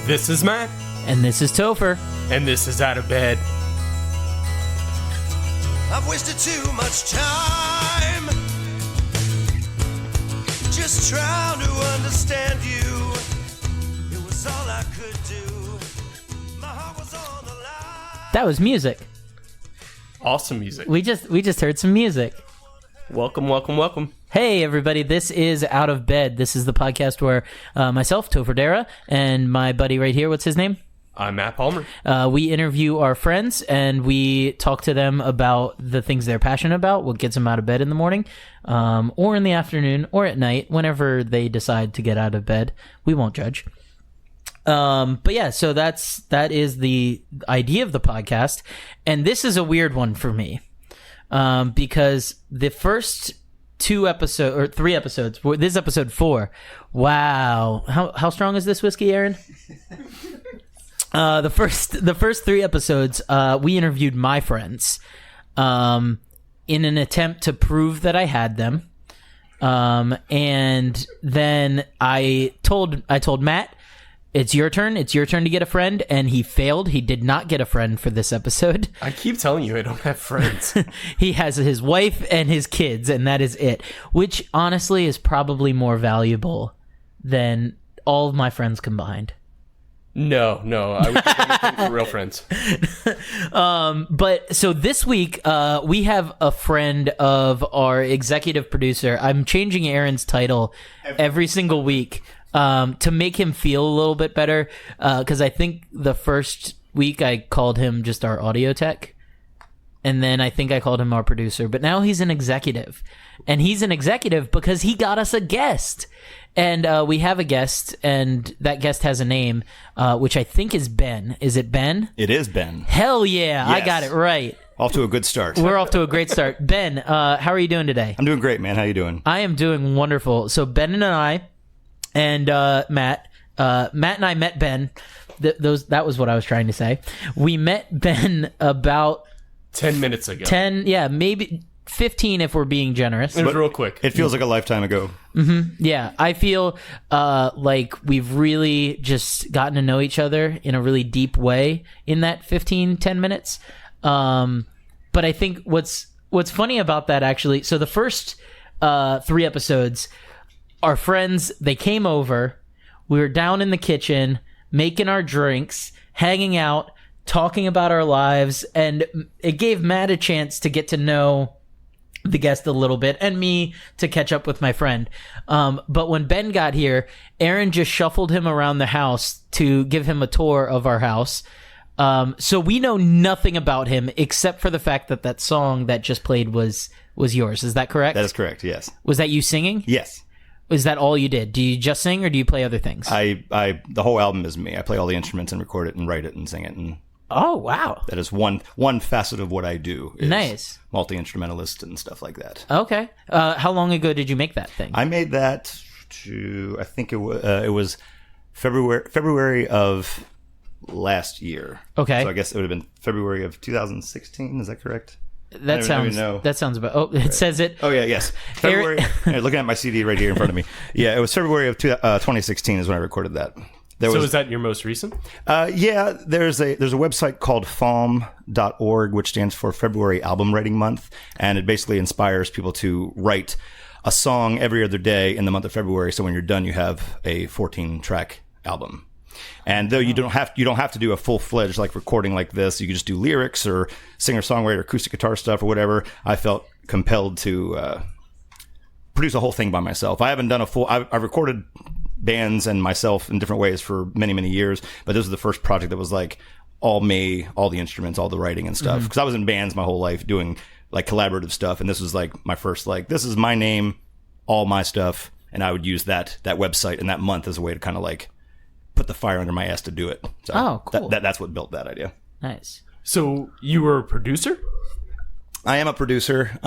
This is Matt. And this is Topher. And this is Out of Bed. I've wasted too much time just trying to understand you. It was all I could do. My heart was on the line. That was music. Awesome music. We just heard some music. Welcome, welcome, welcome. Hey, everybody. This is Out of Bed. This is the podcast where myself, Topher Dara, and my buddy right here, what's his name? I'm Matt Palmer. We interview our friends, and we talk to them about the things they're passionate about, what gets them out of bed in the morning, or in the afternoon, or at night, whenever they decide to get out of bed. We won't judge. But yeah, so that is the idea of the podcast, and this is a weird one for me, because the first three episodes. This is episode 4. Wow, how strong is this whiskey, Aaron? The first 3 episodes, we interviewed my friends, in an attempt to prove that I had them, and then I told Matt, it's your turn to get a friend, and he failed. He did not get a friend for this episode. I keep telling you I don't have friends. He has his wife and his kids, and that is it, which honestly is probably more valuable than all of my friends combined. No, I would do anything for real friends. But so this week, we have a friend of our executive producer. I'm changing Aaron's title every single week to make him feel a little bit better, because I think the first week I called him just our audio tech, and then I think I called him our producer. But now he's an executive, and he's an executive because he got us a guest. And we have a guest, and that guest has a name, which I think is Ben. Is it Ben? It is Ben. Hell yeah, Yes. I got it right. Off to a good start. We're off to a great start. Ben, how are you doing today? I'm doing great, man. How you doing? I am doing wonderful. So Ben and I, and Matt and I met Ben. That was what I was trying to say. We met Ben about 10 minutes ago. 10, yeah, maybe 15 if we're being generous. It was real quick. It feels like a lifetime ago. Yeah, I feel like we've really just gotten to know each other in a really deep way in that 10 minutes. But I think what's funny about that, actually, so the first 3 episodes, our friends, they came over, we were down in the kitchen, making our drinks, hanging out, talking about our lives, and it gave Matt a chance to get to know the guest a little bit, and me to catch up with my friend. But when Ben got here, Aaron just shuffled him around the house to give him a tour of our house. So we know nothing about him except for the fact that song that just played was yours. Is that correct? That is correct, yes. Was that you singing? Yes. Is that all you did? Do you just sing, or do you play other things? The whole album is me. I play all the instruments and record it and write it and sing it, and Oh, wow. that is one facet of what I do. Is Nice. Multi-instrumentalist and stuff like that. Okay. How long ago did you make that thing? I made that I think it was February of last year. Okay. So I guess it would have been February of 2016. Is that correct? That I don't even know. sounds about. Oh, it says it. Oh, yeah, yes. February. Looking at my CD right here in front of me. Yeah, it was February of 2016 is when I recorded that. Is that your most recent? Yeah, there's a website called FALM.org, which stands for February Album Writing Month, and it basically inspires people to write a song every other day in the month of February. So when you're done, you have a 14-track album. And though you don't have to do a full-fledged like recording like this, you can just do lyrics or singer-songwriter, acoustic guitar stuff or whatever. I felt compelled to produce a whole thing by myself. I haven't done I've recorded bands and myself in different ways for many, many years, but this was the first project that was like all me, all the instruments, all the writing and stuff. Because I was in bands my whole life doing like collaborative stuff, and this was like my first this is my name, all my stuff, and I would use that website and that month as a way to kind of like put the fire under my ass to do it. So cool. That's what built that idea. Nice. So you were a producer? I am a producer.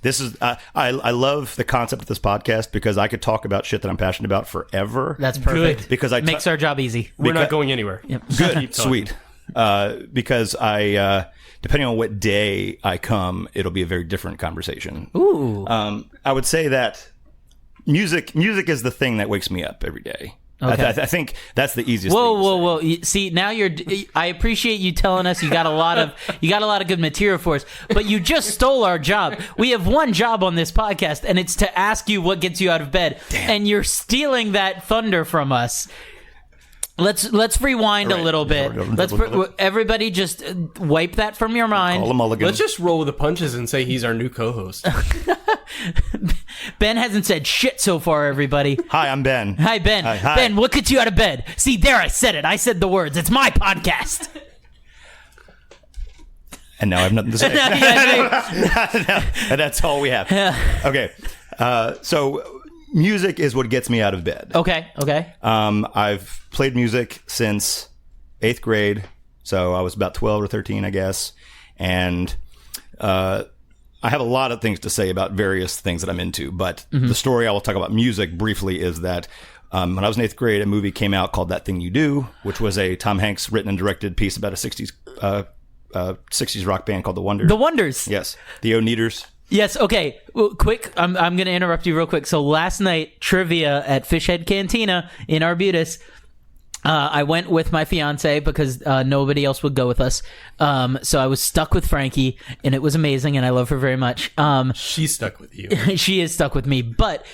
This is I love the concept of this podcast because I could talk about shit that I'm passionate about forever. That's perfect. Good. Because makes our job easy. We're not going anywhere. Yep. Keep talking. Sweet. Because I depending on what day I come, it'll be a very different conversation. Ooh. I would say that music is the thing that wakes me up every day. Okay. I think that's the easiest. Whoa, thing to say. whoa! See, now I appreciate you telling us you got a lot of good material for us, but you just stole our job. We have one job on this podcast, and it's to ask you what gets you out of bed. Damn. And you're stealing that thunder from us. Let's rewind a little bit. Everybody just wipe that from your mind. Call him Mulligan. Let's just roll with the punches and say he's our new co-host. Ben hasn't said shit so far, everybody. Hi, I'm Ben. Hi, Ben. Hi. Ben, what gets you out of bed? See, there, I said it. I said the words. It's my podcast. And now I have nothing to say. And that's all we have. Okay. So music is what gets me out of bed. Okay. I've played music since 8th grade. So I was about 12 or 13, I guess. And I have a lot of things to say about various things that I'm into, but the story I will talk about music briefly is that when I was in 8th grade, a movie came out called That Thing You Do, which was a Tom Hanks written and directed piece about a 60s rock band called The Wonders. The Wonders. Yes. The Oneaters. Yes. Okay. Well, quick. I'm going to interrupt you real quick. So last night, trivia at Fishhead Cantina in Arbutus. I went with my fiance because nobody else would go with us. So I was stuck with Frankie, and it was amazing, and I love her very much. She's stuck with you. She is stuck with me, but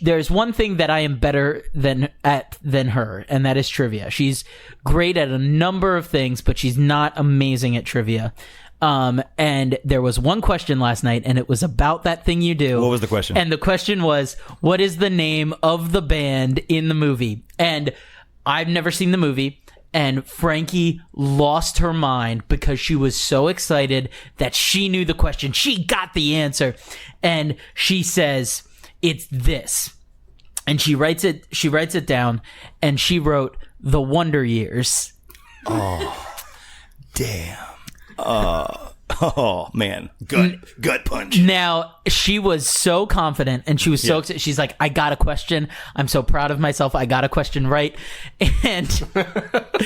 there's one thing that I am better than her, and that is trivia. She's great at a number of things, but she's not amazing at trivia. And there was one question last night, and it was about That Thing You Do. What was the question? And the question was, what is the name of the band in the movie? And I've never seen the movie, and Frankie lost her mind because she was so excited that she knew the question. She got the answer, and she says, "It's this." And she writes it down, and she wrote The Wonder Years. Oh, damn. Oh man, gut punch. Now, she was so confident, and she was so excited. She's like, I got a question. I'm so proud of myself. I got a question right. And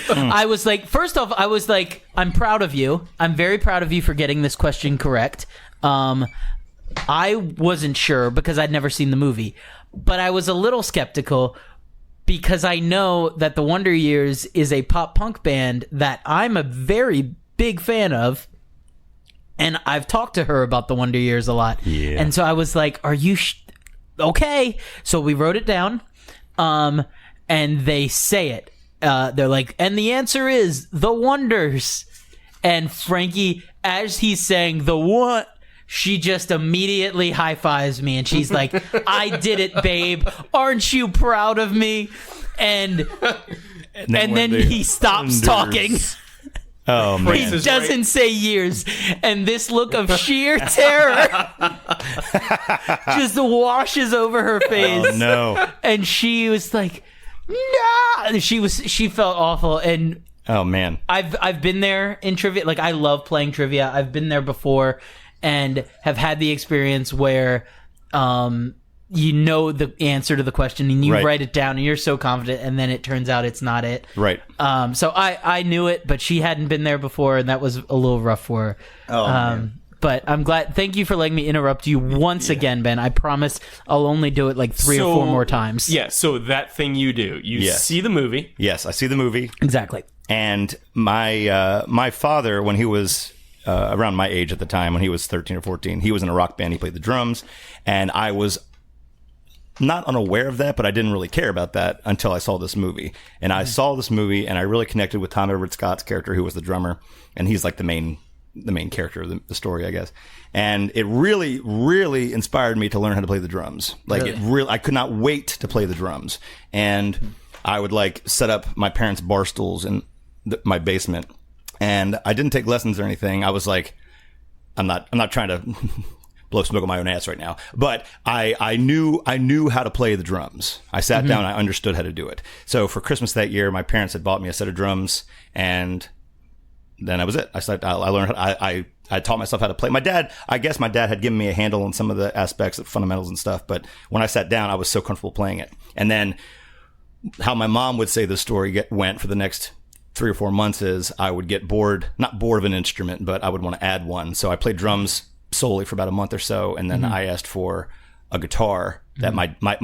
I was like, first off, I was like, I'm proud of you. I'm very proud of you for getting this question correct. I wasn't sure because I'd never seen the movie, but I was a little skeptical because I know that the Wonder Years is a pop punk band that I'm a very big fan of. And I've talked to her about the Wonder Years a lot. Yeah. And so I was like, are you okay? So we wrote it down. And they say it. They're like, and the answer is The Wonders. And Frankie, as he's saying the one, she just immediately high-fives me. And she's like, I did it, babe. Aren't you proud of me? And then he stops talking. Oh, man. He doesn't say years. And this look of sheer terror just washes over her face. Oh, no. And she was like, no. She felt awful. And oh, man. I've been there in trivia. Like, I love playing trivia. I've been there before and have had the experience where you know the answer to the question and you write it down and you're so confident, and then it turns out it's not it. Right. So I knew it, but she hadn't been there before, and that was a little rough for her. Oh, man. But I'm glad. Thank you for letting me interrupt you once again, Ben. I promise I'll only do it like 3 or 4 more times. Yeah, so That Thing You Do. You see the movie. Yes, I see the movie. Exactly. And my father, when he was around my age at the time, when he was 13 or 14, he was in a rock band. He played the drums, and I was not unaware of that, but I didn't really care about that until I saw this movie. And I saw this movie, and I really connected with Tom Everett Scott's character, who was the drummer, and he's like the main character of the story, I guess. And it really, really inspired me to learn how to play the drums. Like I could not wait to play the drums. And I would like set up my parents' bar stools in my basement, and I didn't take lessons or anything. I was like, I'm not trying to blow smoke on my own ass right now, but I knew how to play the drums. I sat down, I understood how to do it. So for Christmas that year, my parents had bought me a set of drums, and then that was it. I learned. I taught myself how to play. I guess my dad had given me a handle on some of the aspects of fundamentals and stuff, but when I sat down, I was so comfortable playing it. And then how my mom would say the story went for the next 3 or 4 months is I would get not bored of an instrument, but I would want to add one. So I played drums solely for about a month or so, and then I asked for a guitar, that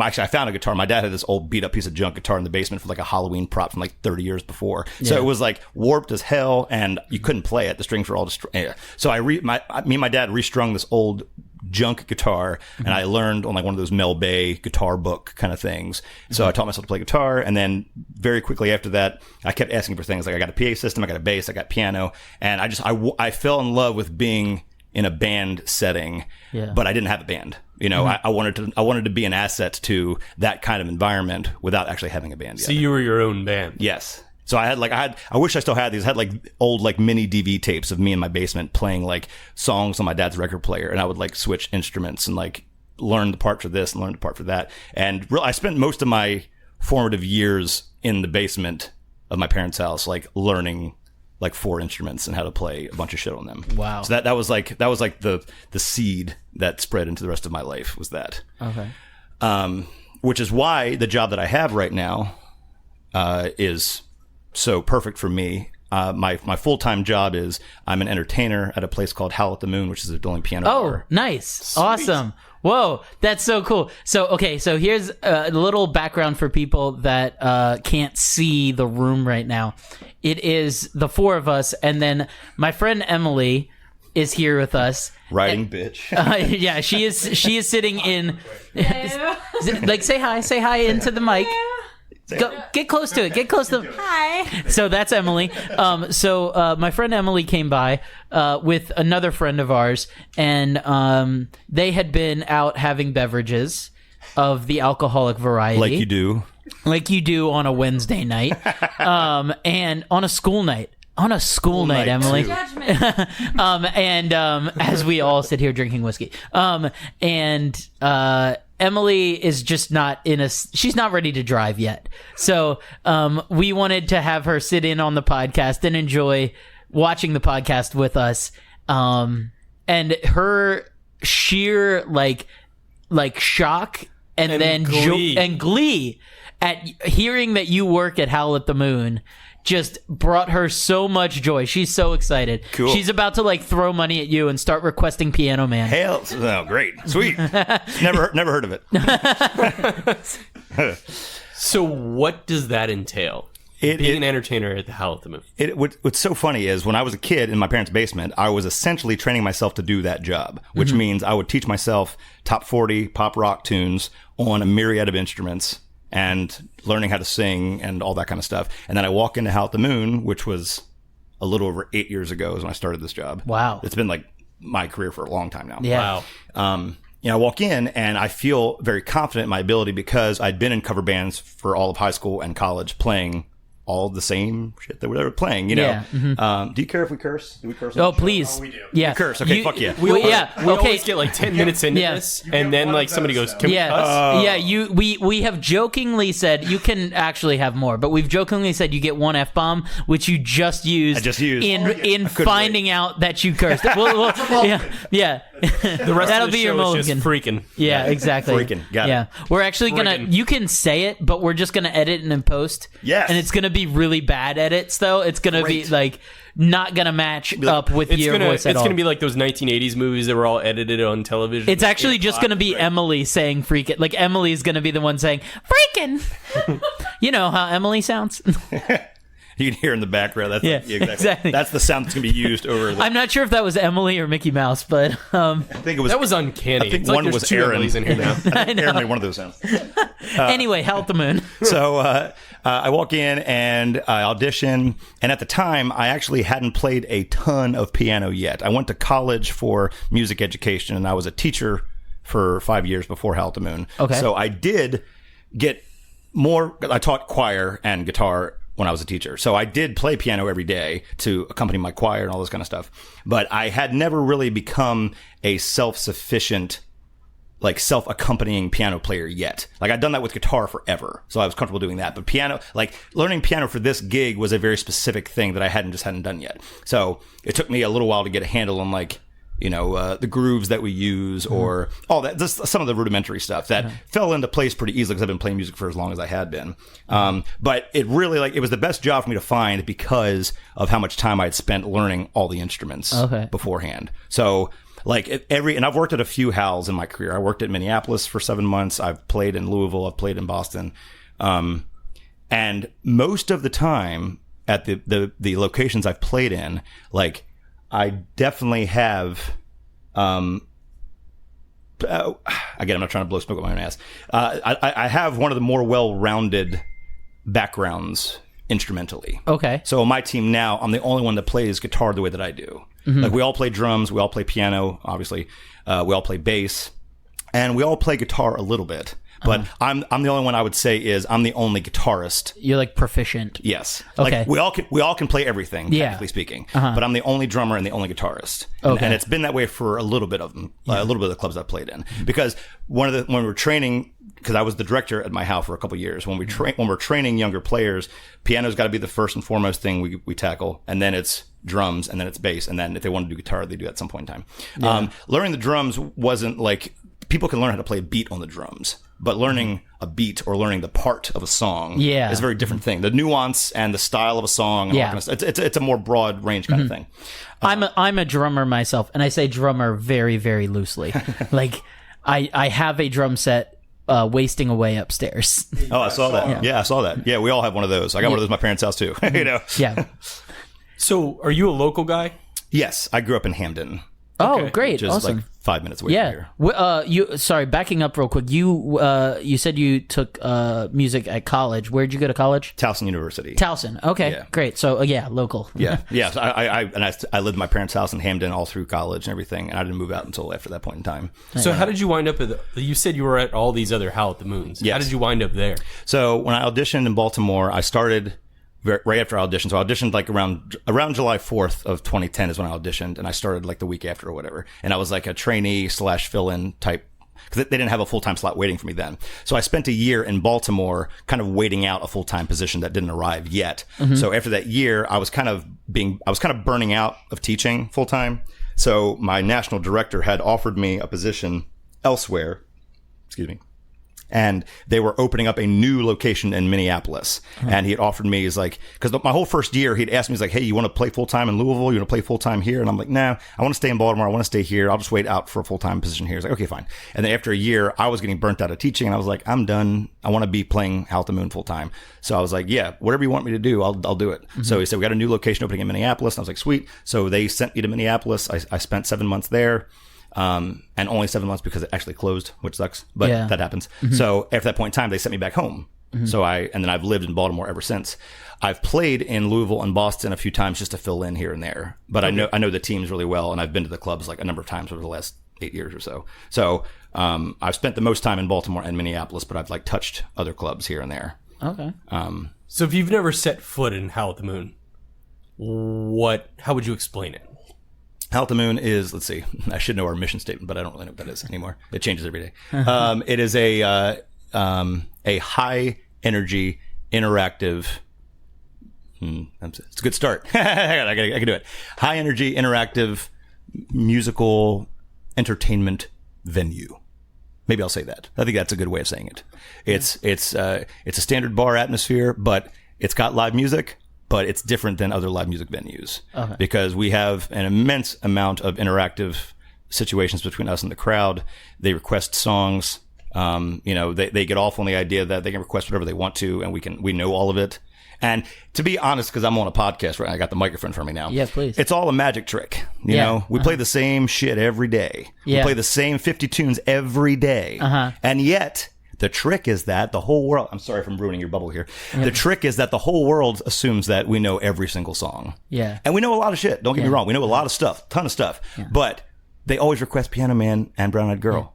actually I found a guitar. My dad had this old beat up piece of junk guitar in the basement for like a Halloween prop from like 30 years before. So it was like warped as hell and you couldn't play it. The strings were all so me and my dad restrung this old junk guitar and I learned on like one of those Mel Bay guitar book kind of things. So I taught myself to play guitar, and then very quickly after that I kept asking for things like I got a PA system, I got a bass, I got piano, and I fell in love with being in a band setting, but I didn't have a band. You know, I wanted to be an asset to that kind of environment without actually having a band yet. So you were your own band. Yes. So I wish I still had these. I had like old like mini DV tapes of me in my basement playing like songs on my dad's record player, and I would like switch instruments and like learn the part for this and learn the part for that. And I spent most of my formative years in the basement of my parents' house, like learning like 4 instruments and how to play a bunch of shit on them. Wow. So that was like the seed that spread into the rest of my life was that. Okay. Which is why the job that I have right now is so perfect for me. My full-time job is I'm an entertainer at a place called Howl at the Moon, which is a dueling piano bar. Nice. Awesome. Whoa, that's so cool. So here's a little background for people that can't see the room right now. It is the 4 of us, and then my friend Emily is here with us. Riding bitch. Yeah, she is sitting in. Like, say hi into the mic. Go, get close to it. Get close to. Hi. So that's Emily. So my friend Emily came by with another friend of ours, and they had been out having beverages of the alcoholic variety, like you do on a Wednesday night, and on a school night. Emily. And as we all sit here drinking whiskey, Emily is just not she's not ready to drive yet. So we wanted to have her sit in on the podcast and enjoy watching the podcast with us. And her sheer like shock and then glee at hearing that you work at Howl at the Moon just brought her so much joy. She's so excited. Cool. She's about to like throw money at you and start requesting Piano Man. Hell, oh, great, sweet. never heard of it. So what does that entail? Being an entertainer at the Howl at the Moon. What's so funny is when I was a kid in my parents' basement, I was essentially training myself to do that job, which means I would teach myself top 40 pop rock tunes on a myriad of instruments and learning how to sing and all that kind of stuff. And then I walk into Howl at the Moon, which was a little over 8 years ago is when I started this job. Wow. It's been like my career for a long time now. Yeah. Wow. I walk in and I feel very confident in my ability because I'd been in cover bands for all of high school and college playing all the same shit that they were playing, you know. Yeah. Mm-hmm. Do you care if we curse? Do we curse? Oh, please. Oh, we do. Yeah. You curse. Okay, fuck yeah. We Okay. always get like 10 minutes into Yeah. this, and then one like of somebody those, goes, "Can we Yeah, cuss?" we have jokingly said you can actually have more, but we've jokingly said you get one F-bomb, which you just used. I just used. in finding out that you cursed. Yeah. The rest That'll of the be your show is just mulligan. freaking. Yeah, exactly. Freaking. Got it. Yeah, we're actually gonna. Friggin'. You can say it, but we're just gonna edit and then post. Yes. and it's gonna be really bad edits though. It's gonna be Great. like not gonna match up with your voice at all. It's gonna be like those 1980s movies that were all edited on television. It's actually just going to be Emily saying freaking. Like, Emily's going to be the one saying, freaking. You know how Emily sounds? You can hear in the background. That's Yeah, exactly. That's the sound that's going to be used over the... I'm not sure if that was Emily or Mickey Mouse, but I think it was... That was uncanny. I think It's like one there's was 2 Aaron. Emilys in here now. I know. Aaron made one of those sounds. Anyway, Howl at the Moon. So I walk in and I audition. And at the time, I actually hadn't played a ton of piano yet. I went to college for music education, and I was a teacher for 5 years before Howl at the Moon. Okay. So I did get more... I taught choir and guitar when I was a teacher. So I did play piano every day to accompany my choir and all this kind of stuff. But I had never really become a self-sufficient, like self-accompanying piano player yet. Like I'd done that with guitar forever. So I was comfortable doing that. But piano, like learning piano for this gig was a very specific thing that I hadn't done yet. So it took me a little while to get a handle on like, you know, the grooves that we use or all that, just some of the rudimentary stuff that fell into place pretty easily because I've been playing music for as long as I had been. But it really, like, it was the best job for me to find because of how much time I'd spent learning all the instruments beforehand. So Like and I've worked at a few Hals in my career. I worked at Minneapolis for 7 months. I've played in Louisville. I've played in Boston. And most of the time at the locations I've played in, like I definitely have, again, I'm not trying to blow smoke up my own ass. I have one of the more well-rounded backgrounds instrumentally. Okay. So on my team now, I'm the only one that plays guitar the way that I do. Like we all play drums, we all play piano, obviously. We all play bass, and we all play guitar a little bit. But I'm the only one I would say is I'm the only guitarist. You're like proficient. Yes. Okay. Like we all can play everything, technically speaking. But I'm the only drummer and the only guitarist. Okay. And it's been that way for a little bit of them, a little bit of the clubs I've played in. Because when we were training, because I was the director at my house for a couple of years, when we're training younger players, piano's got to be the first and foremost thing we tackle, and then it's drums, and then it's bass, and then if they want to do guitar, they do at some point in time. Learning the drums wasn't like people can learn how to play a beat on the drums, but learning a beat or learning the part of a song is a very different thing. The nuance and the style of a song, and all kind of stuff, it's a more broad range kind of thing. I'm a drummer myself, and I say drummer very, very loosely. Like I have a drum set wasting away upstairs. Oh, I saw that. Yeah, I saw that. Yeah, we all have one of those. I got one of those at my parents' house too. You know. Yeah. So, are you a local guy? Yes, I grew up in Hamden. Oh, Okay. great! Which is Awesome. like 5 minutes away Yeah. from here. Sorry, backing up real quick. You said you took music at college. Where'd you go to college? Towson University. Towson. Okay, Yeah. great. So local. Yeah, yeah. So I lived in my parents' house in Hamden all through college and everything, and I didn't move out until after that point in time. So, how did you wind up at you said you were at all these other Howl at the Moons. How Yes. did you wind up there? So when I auditioned in Baltimore, I started right after I auditioned. So I auditioned like around July 4th of 2010 is when I auditioned, and I started like the week after or whatever. And I was like a trainee / fill-in type, because they didn't have a full-time slot waiting for me then. So I spent a year in Baltimore kind of waiting out a full-time position that didn't arrive yet. So after that year, I was kind of burning out of teaching full-time. So my national director had offered me a position elsewhere. Excuse me. And they were opening up a new location in Minneapolis. And he had offered me, he's like, because my whole first year, he'd asked me, he's like, hey, you want to play full-time in Louisville? You want to play full-time here? And I'm like, nah, I want to stay in Baltimore. I want to stay here. I'll just wait out for a full-time position here. He's like, okay, fine. And then after a year, I was getting burnt out of teaching. And I was like, I'm done. I want to be playing Howl at the Moon full-time. So I was like, yeah, whatever you want me to do, I'll do it. So he said, we got a new location opening in Minneapolis. And I was like, sweet. So they sent me to Minneapolis. I spent 7 months there. And only 7 months because it actually closed, which sucks, but that happens. So after that point in time, they sent me back home. So and then I've lived in Baltimore ever since. I've played in Louisville and Boston a few times just to fill in here and there, but I know the teams really well, and I've been to the clubs like a number of times over the last 8 years or so. So I've spent the most time in Baltimore and Minneapolis, but I've like touched other clubs here and there. Okay. So, if you've never set foot in Howl at the Moon, how would you explain it? Howl at the Moon is, let's see, I should know our mission statement, but I don't really know what that is anymore. It changes every day. It is a high energy, interactive. It's a good start. I can do it. High energy, interactive, musical entertainment venue. Maybe I'll say that. I think that's a good way of saying it. It's a standard bar atmosphere, but it's got live music. But it's different than other live music venues because we have an immense amount of interactive situations between us and the crowd. They request songs. They get off on the idea that they can request whatever they want to, and we know all of it. And to be honest, because I'm on a podcast, right? I got the microphone in front of me now. Yeah, please. It's all a magic trick. You know, we play the same shit every day. We play the same 50 tunes every day. And yet, the trick is that the whole world, I'm sorry if I'm ruining your bubble here. The trick is that the whole world assumes that we know every single song. Yeah. And we know a lot of shit. Don't get me wrong. We know a lot of stuff, ton of stuff. But they always request Piano Man and Brown Eyed Girl.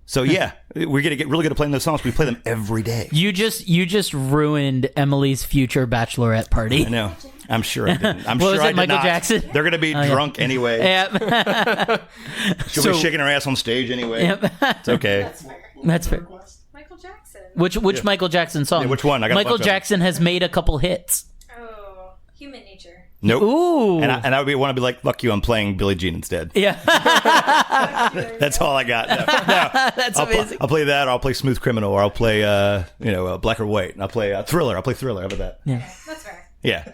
So we're going to get really good at playing those songs. We play them every day. You just ruined Emily's future bachelorette party. I know. I'm sure I didn't. I'm What sure was I it, did Michael not. Jackson? They're going to be drunk anyway. Yeah. She'll be shaking her ass on stage anyway. It's okay. That's fair. Michael Jackson. Which Michael Jackson song? Yeah, which one? I got a Michael bunch of them. Jackson has made a couple hits. Oh, Human Nature. Nope. Ooh. And I would want to be like, fuck you, I'm playing Billie Jean instead. Yeah. That's all I got. No. That's amazing. I'll play that, or I'll play Smooth Criminal, or I'll play, Black or White. And I'll play Thriller. I'll play Thriller. How about that? Yeah. That's fair. Yeah.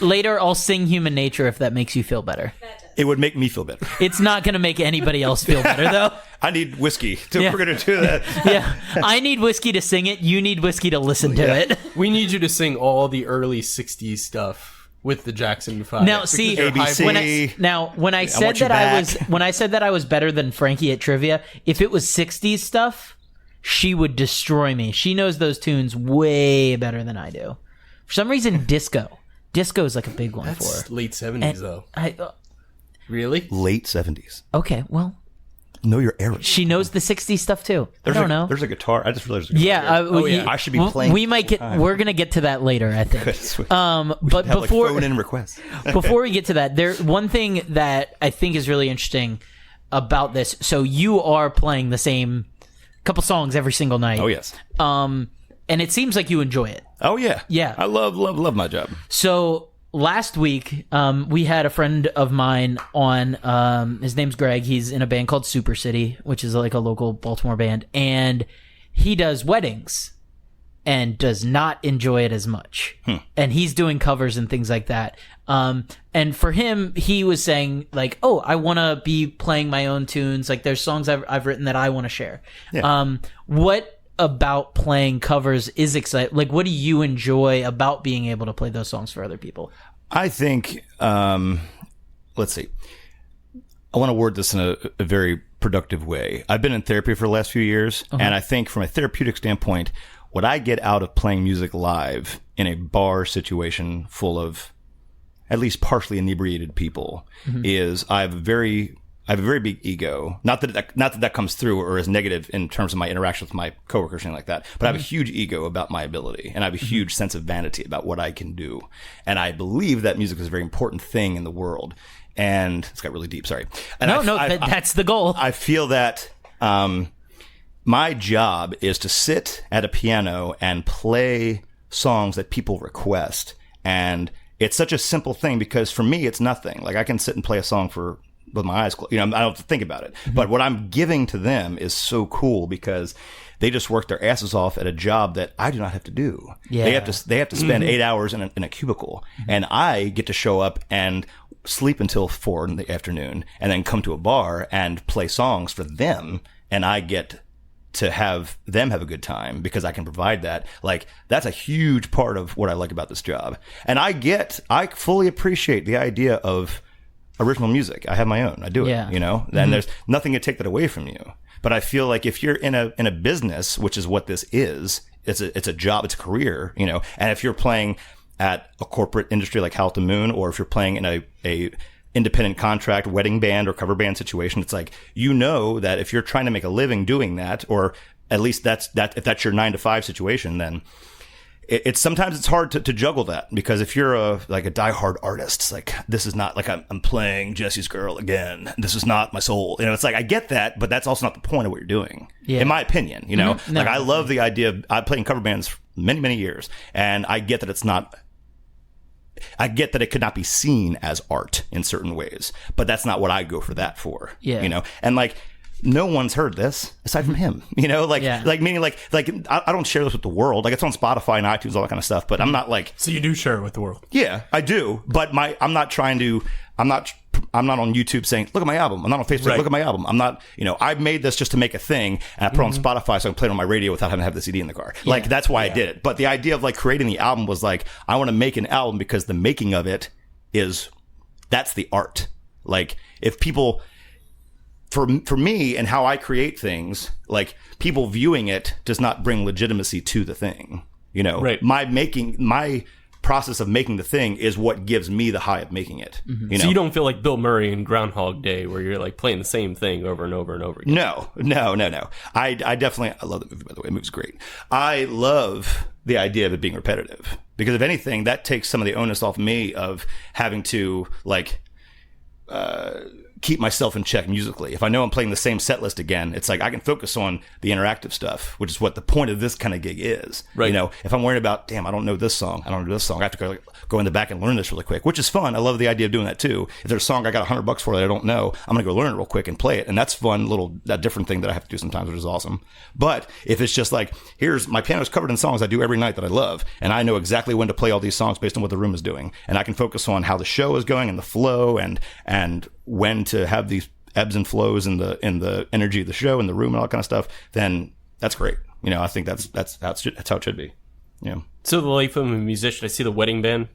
Later I'll sing Human Nature if that makes you feel better. That does. It would make me feel better. It's not going to make anybody else feel better, though. I need whiskey. Yeah. We're going to do that. Yeah. I need whiskey to sing it. You need whiskey to listen to it. We need you to sing all the early 60s stuff with the Jackson 5. Now, see, ABC. when I said want you that when I said that I was better than Frankie at trivia, if it was 60s stuff, she would destroy me. She knows those tunes way better than I do. For some reason, disco is like a big one for her. That's late 70s, though. I, Really? Late 70s. okay, well, Know your era. she knows the 60s stuff too. I don't know. There's a guitar. I just realized there's a guitar. Yeah, I should be playing. We might get. We're gonna get to that later, I think. But Have, before phone in requests. before we get to that, one thing that I think is really interesting about this. So you are playing the same couple songs every single night. Oh yes. And it seems like you enjoy it. Oh yeah. Yeah. I love my job. So last week, we had a friend of mine on. His name's Greg. He's in a band called Super City, which is like a local Baltimore band, and he does weddings and does not enjoy it as much. And he's doing covers and things like that. And for him, he was saying like, "Oh, I want to be playing my own tunes. Like, there's songs I've written that I want to share." Yeah. What about playing covers is exciting? Like, what do you enjoy about being able to play those songs for other people? I think, let's see. I want to word this in a very productive way. I've been in therapy for the last few years, and I think from a therapeutic standpoint, what I get out of playing music live in a bar situation full of at least partially inebriated people is I have a very big ego. Not that comes through or is negative in terms of my interaction with my coworkers or anything like that, but I have a huge ego about my ability, and I have a huge sense of vanity about what I can do. And I believe that music is a very important thing in the world. And it's got really deep, sorry. And That's the goal. I feel that my job is to sit at a piano and play songs that people request. And it's such a simple thing because for me, it's nothing. Like I can sit and play a song with my eyes closed. I don't have to think about it. But what I'm giving to them is so cool because they just work their asses off at a job that I do not have to do. Yeah. They have to spend 8 hours in a cubicle, and I get to show up and sleep until 4 in the afternoon, and then come to a bar and play songs for them, and I get to have them have a good time because I can provide that. Like, that's a huge part of what I like about this job. And I fully appreciate the idea of original music. I have my own. I do it, and there's nothing to take that away from you. But I feel like if you're in a business, which is what this is, it's a job, it's a career, and if you're playing at a corporate industry like Howl at the Moon, or if you're playing in a independent contract wedding band or cover band situation, it's like, that if you're trying to make a living doing that, or at least if that's your 9-to-5 situation, then it's sometimes it's hard to juggle that, because if you're a diehard artist, it's like, this is not like I'm playing Jesse's Girl again. This is not my soul. It's like, I get that, but that's also not the point of what you're doing, in my opinion. Mm-hmm. No. Like, I love the idea of, I played in cover bands for many, many years, and I get that it could not be seen as art in certain ways, but that's not what I go for that for. Yeah. And like, no one's heard this aside from him, meaning I don't share this with the world. Like, it's on Spotify and iTunes, all that kind of stuff, but I'm not like, So you do share it with the world? yeah, I do. But I'm not on YouTube saying, look at my album. I'm not on Facebook, Right. look at my album. I'm not, I made this just to make a thing, and I put it on Spotify so I can play it on my radio without having to have the CD in the car. Like, that's why I did it. But the idea of like creating the album was like, I want to make an album because the making of it that's the art. Like, if people, for me and how I create things, like, people viewing it does not bring legitimacy to the thing. Right. My process of making the thing is what gives me the high of making it. So you don't feel like Bill Murray in Groundhog Day, where you're like playing the same thing over and over and over again? No. I love the movie, by the way. The movie's great. I love the idea of it being repetitive, because if anything, that takes some of the onus off me of having to keep myself in check musically. If I know I'm playing the same set list again, it's like I can focus on the interactive stuff, which is what the point of this kind of gig is. Right. If I'm worried about, damn, I don't know this song, I have to go in the back and learn this really quick, which is fun. I love the idea of doing that too. If there's a song I got $100 for that I don't know, I'm gonna go learn it real quick and play it, and that's fun. That different thing that I have to do sometimes, which is awesome. But if it's just like, here's my piano's covered in songs I do every night that I love, and I know exactly when to play all these songs based on what the room is doing, and I can focus on how the show is going and the flow and when to have these ebbs and flows in the energy of the show and the room and all that kind of stuff, then that's great. I think that's how it should be. So the life of a musician, I see the wedding band.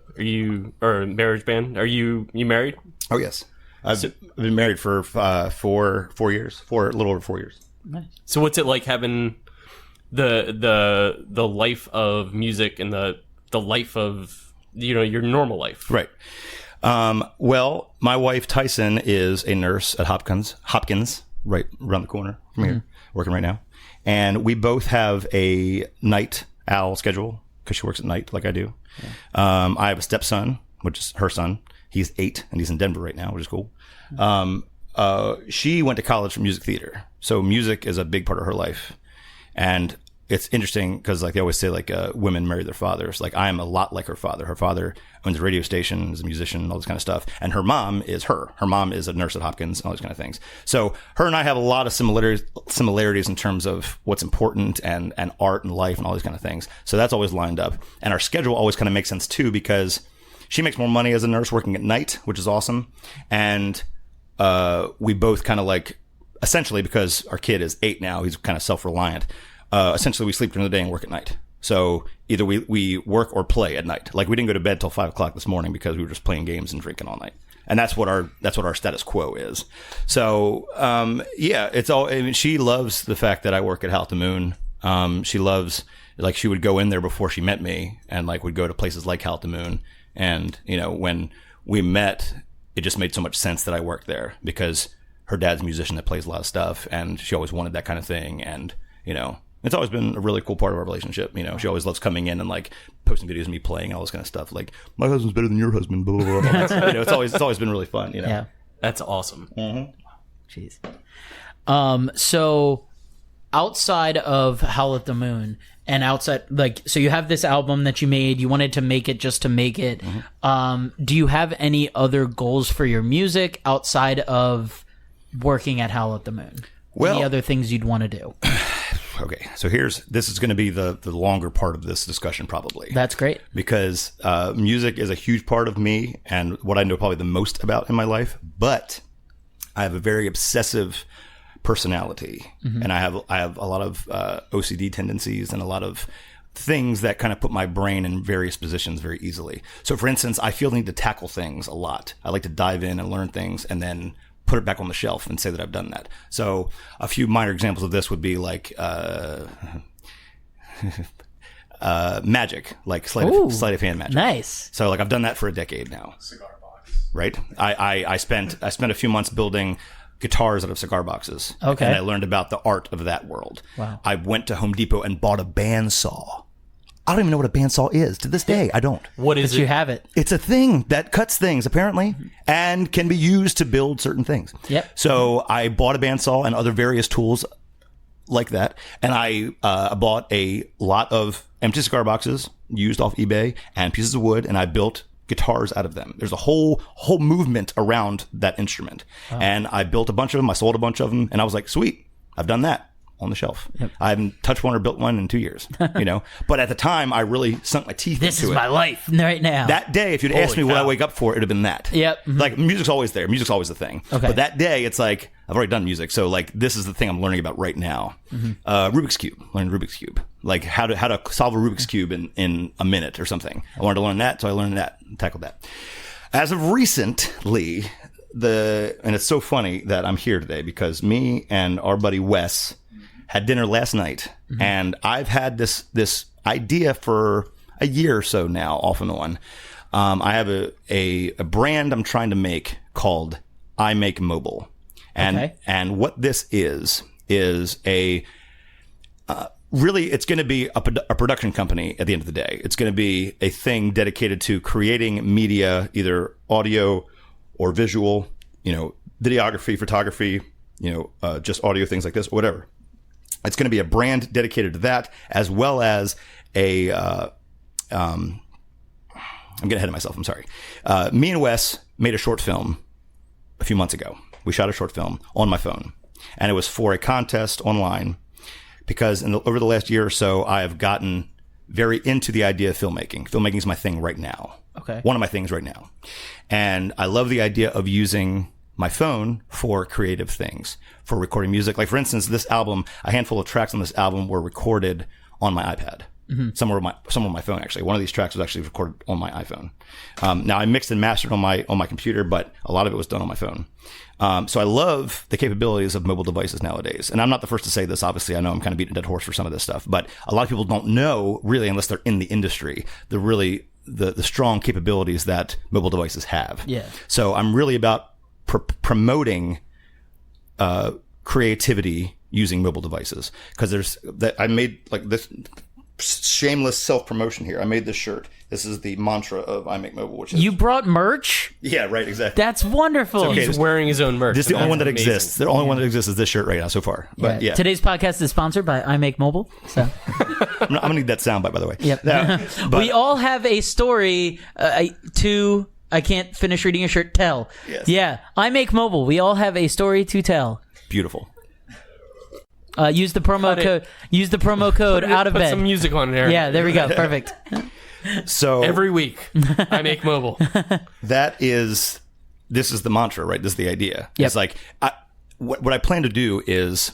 Or marriage band? Are you married? Oh yes, I've been married for 4 years, a little over 4 years. Nice. So what's it like having the life of music and the life of your normal life? Right. Well, my wife Tyson is a nurse at Hopkins, right around the corner from here, working right now, and we both have a night owl schedule because she works at night like I do. Yeah. I have a stepson, which is her son. He's 8 and he's in Denver right now, which is cool. She went to college for music theater, so music is a big part of her life, and it's interesting because like they always say like women marry their fathers. Like I am a lot like her father. Her father owns a radio station, is a musician, all this kind of stuff. And her mom is her. Her mom is a nurse at Hopkins and all these kind of things. So her and I have a lot of similarities in terms of what's important and art and life and all these kind of things. So that's always lined up. And our schedule always kind of makes sense too because she makes more money as a nurse working at night, which is awesome. And we both kind of like, essentially because our kid is 8 now, he's kind of self-reliant. Essentially, we sleep during the day and work at night. So either we work or play at night. Like we didn't go to bed till 5 o'clock this morning because we were just playing games and drinking all night. And that's what our status quo is. So yeah, it's all. I mean, she loves the fact that I work at Howl at the Moon. She loves like she would go in there before she met me and like would go to places like Howl at the Moon. And when we met, it just made so much sense that I worked there because her dad's a musician that plays a lot of stuff, and she always wanted that kind of thing. And it's always been a really cool part of our relationship. She always loves coming in and like posting videos of me playing and all this kind of stuff. Like my husband's better than your husband. Blah, blah, blah. It's always been really fun. Yeah, that's awesome. Mm-hmm. Jeez. So outside of Howl at the Moon and outside, like, so you have this album that you made. You wanted to make it just to make it. Mm-hmm. Do you have any other goals for your music outside of working at Howl at the Moon? Well, any other things you'd want to do? Okay, so this is going to be the longer part of this discussion probably. That's great. Because music is a huge part of me and what I know probably the most about in my life, but I have a very obsessive personality, and I have a lot of OCD tendencies and a lot of things that kind of put my brain in various positions very easily. So for instance, I feel the need to tackle things a lot. I like to dive in and learn things and then put it back on the shelf and say that I've done that. So a few minor examples of this would be like magic, like sleight of hand magic. Nice. So like I've done that for a decade now. Cigar box. Right. I spent a few months building guitars out of cigar boxes. Okay. And I learned about the art of that world. Wow. I went to Home Depot and bought a bandsaw. I don't even know what a bandsaw is. To this day, I don't. What is But it? you have it. It's a thing that cuts things, apparently, and can be used to build certain things. Yep. So I bought a bandsaw and other various tools like that, and I bought a lot of empty cigar boxes used off eBay and pieces of wood, and I built guitars out of them. There's a whole movement around that instrument, and I built a bunch of them. I sold a bunch of them, and I was like, sweet, I've done that. On the shelf. Yep. I haven't touched one or built one in 2 years, But at the time, I really sunk my teeth This into is it. my life right now. That day, if you'd asked me what I wake up for, it'd have been that. Yep. Mm-hmm. Like, music's always there. Music's always the thing. Okay. But that day, it's like, I've already done music, so, like, this is the thing I'm learning about right now. Mm-hmm. Rubik's Cube. Learning Rubik's Cube. Like, how to solve a Rubik's Cube in a minute or something. I wanted to learn that, so I learned that and tackled that. As of recently, and it's so funny that I'm here today because me and our buddy Wes had dinner last night, and I've had this idea for a year or so now, off and on. I have a brand I'm trying to make called I Make Mobile, and what this is a really it's going to be a production company at the end of the day. It's going to be a thing dedicated to creating media, either audio or visual, videography, photography, just audio things like this, or whatever. It's going to be a brand dedicated to that, as well as I'm getting ahead of myself. I'm sorry. Me and Wes made a short film a few months ago. We shot a short film on my phone, and it was for a contest online because over the last year or so, I have gotten very into the idea of filmmaking. Filmmaking is my thing right now. Okay. One of my things right now. And I love the idea of using my phone for creative things, for recording music. Like, for instance, this album, a handful of tracks on this album were recorded on my iPad. Some were on my phone, actually. One of these tracks was actually recorded on my iPhone. Now, I mixed and mastered on my computer, but a lot of it was done on my phone. So I love the capabilities of mobile devices nowadays. And I'm not the first to say this, obviously. I know I'm kind of beating a dead horse for some of this stuff, but a lot of people don't know, really, unless they're in the industry, the strong capabilities that mobile devices have. Yeah. So I'm really about promoting creativity using mobile devices, because I made like this shameless self-promotion here. I made this shirt. This is the mantra of I Make Mobile, which is... You brought merch? Yeah, right, exactly. That's wonderful. He's wearing his own merch. This is the only one that Amazing. exists. The only one that exists is this shirt right now so far. But yeah. Today's podcast is sponsored by I Make Mobile. So I'm going to need that soundbite, by the way. Yep. But we all have a story to... I can't finish reading your shirt. Tell. Yes. Yeah. I Make Mobile. We all have a story to tell. Beautiful. Use the promo code. Use the promo code out of Put bed. some music on there. Yeah, there we go. Perfect. So Every week, I Make Mobile. this is the mantra, right? This is the idea. Yep. It's like, what I plan to do is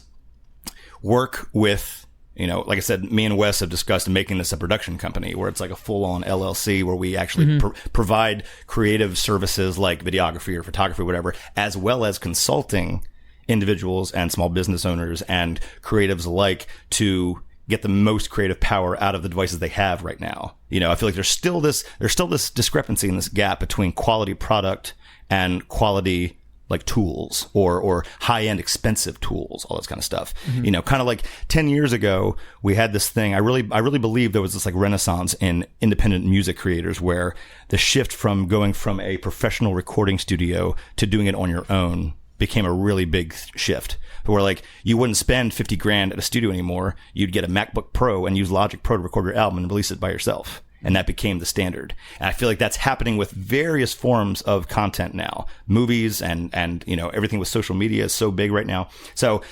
work with, like I said, me and Wes have discussed making this a production company where it's like a full-on LLC where we actually provide creative services like videography or photography or whatever, as well as consulting individuals and small business owners and creatives alike to get the most creative power out of the devices they have right now. I feel like there's still this discrepancy in this gap between quality product and quality like tools or high-end expensive tools, all this kind of stuff. Kind of like 10 years ago, we had this thing. I really believe there was this like renaissance in independent music creators where the shift from going from a professional recording studio to doing it on your own became a really big shift, where like you wouldn't spend $50,000 at a studio anymore. You'd get a MacBook Pro and use Logic Pro to record your album and release it by yourself. And that became the standard. And I feel like that's happening with various forms of content now. Movies and everything with social media is so big right now. So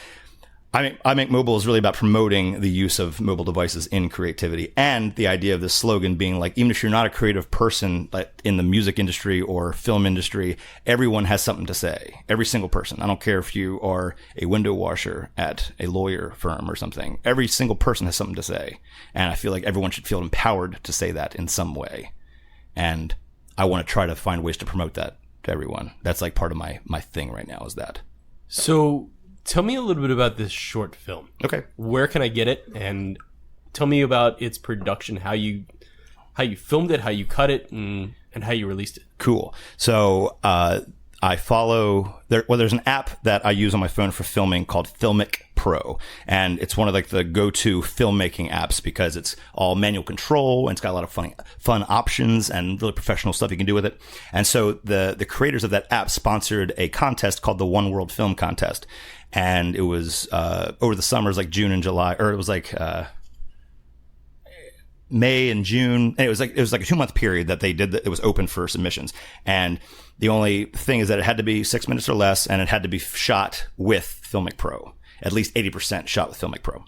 I Make Mobile is really about promoting the use of mobile devices in creativity, and the idea of this slogan being like, even if you're not a creative person like in the music industry or film industry, everyone has something to say. Every single person. I don't care if you are a window washer at a lawyer firm or something. Every single person has something to say. And I feel like everyone should feel empowered to say that in some way. And I want to try to find ways to promote that to everyone. That's like part of my thing right now is that. So tell me a little bit about this short film. Okay. Where can I get it? And tell me about its production, how you filmed it, how you cut it, and how you released it. Cool. So I follow there's an app that I use on my phone for filming called Filmic Pro, and it's one of like the go-to filmmaking apps because it's all manual control and it's got a lot of fun options and really professional stuff you can do with it. And so the creators of that app sponsored a contest called the One World Film Contest, and it was over the summers like June and July, or it was like May and June. And it was like a 2-month period that they did it was open for submissions. And the only thing is that it had to be 6 minutes or less, and it had to be shot with Filmic Pro. At least 80% shot with Filmic Pro.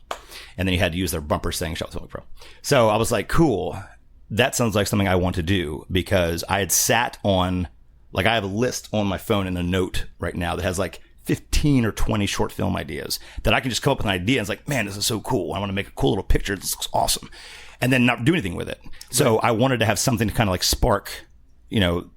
And then you had to use their bumper saying shot with Filmic Pro. So I was like, cool. That sounds like something I want to do, because I had sat on, like, I have a list on my phone in a note right now that has like 15 or 20 short film ideas that I can just come up with an idea and it's like, man, this is so cool. I want to make a cool little picture. This looks awesome. And then not do anything with it. So I wanted to have something to kind of like spark,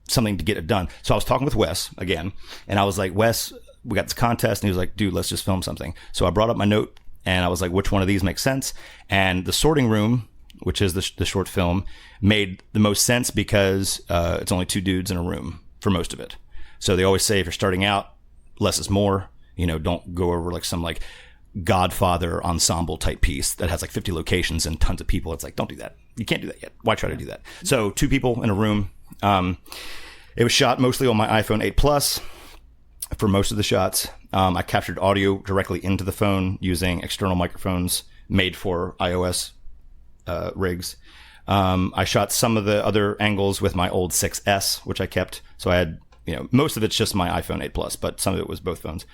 something to get it done. So I was talking with Wes again, and I was like, Wes, we got this contest. And he was like, dude, let's just film something. So I brought up my note and I was like, which one of these makes sense? And The Sorting Room, which is the short film, made the most sense because it's only 2 dudes in a room for most of it. So they always say if you're starting out, less is more. Don't go over like some like Godfather ensemble type piece that has like 50 locations and tons of people. It's like, don't do that. You can't do that yet. Why try to do that? So 2 people in a room. It was shot mostly on my iPhone 8 Plus for most of the shots. I captured audio directly into the phone using external microphones made for iOS rigs. I shot some of the other angles with my old 6S, which I kept. So I had, most of it's just my iPhone 8 Plus, but some of it was both phones.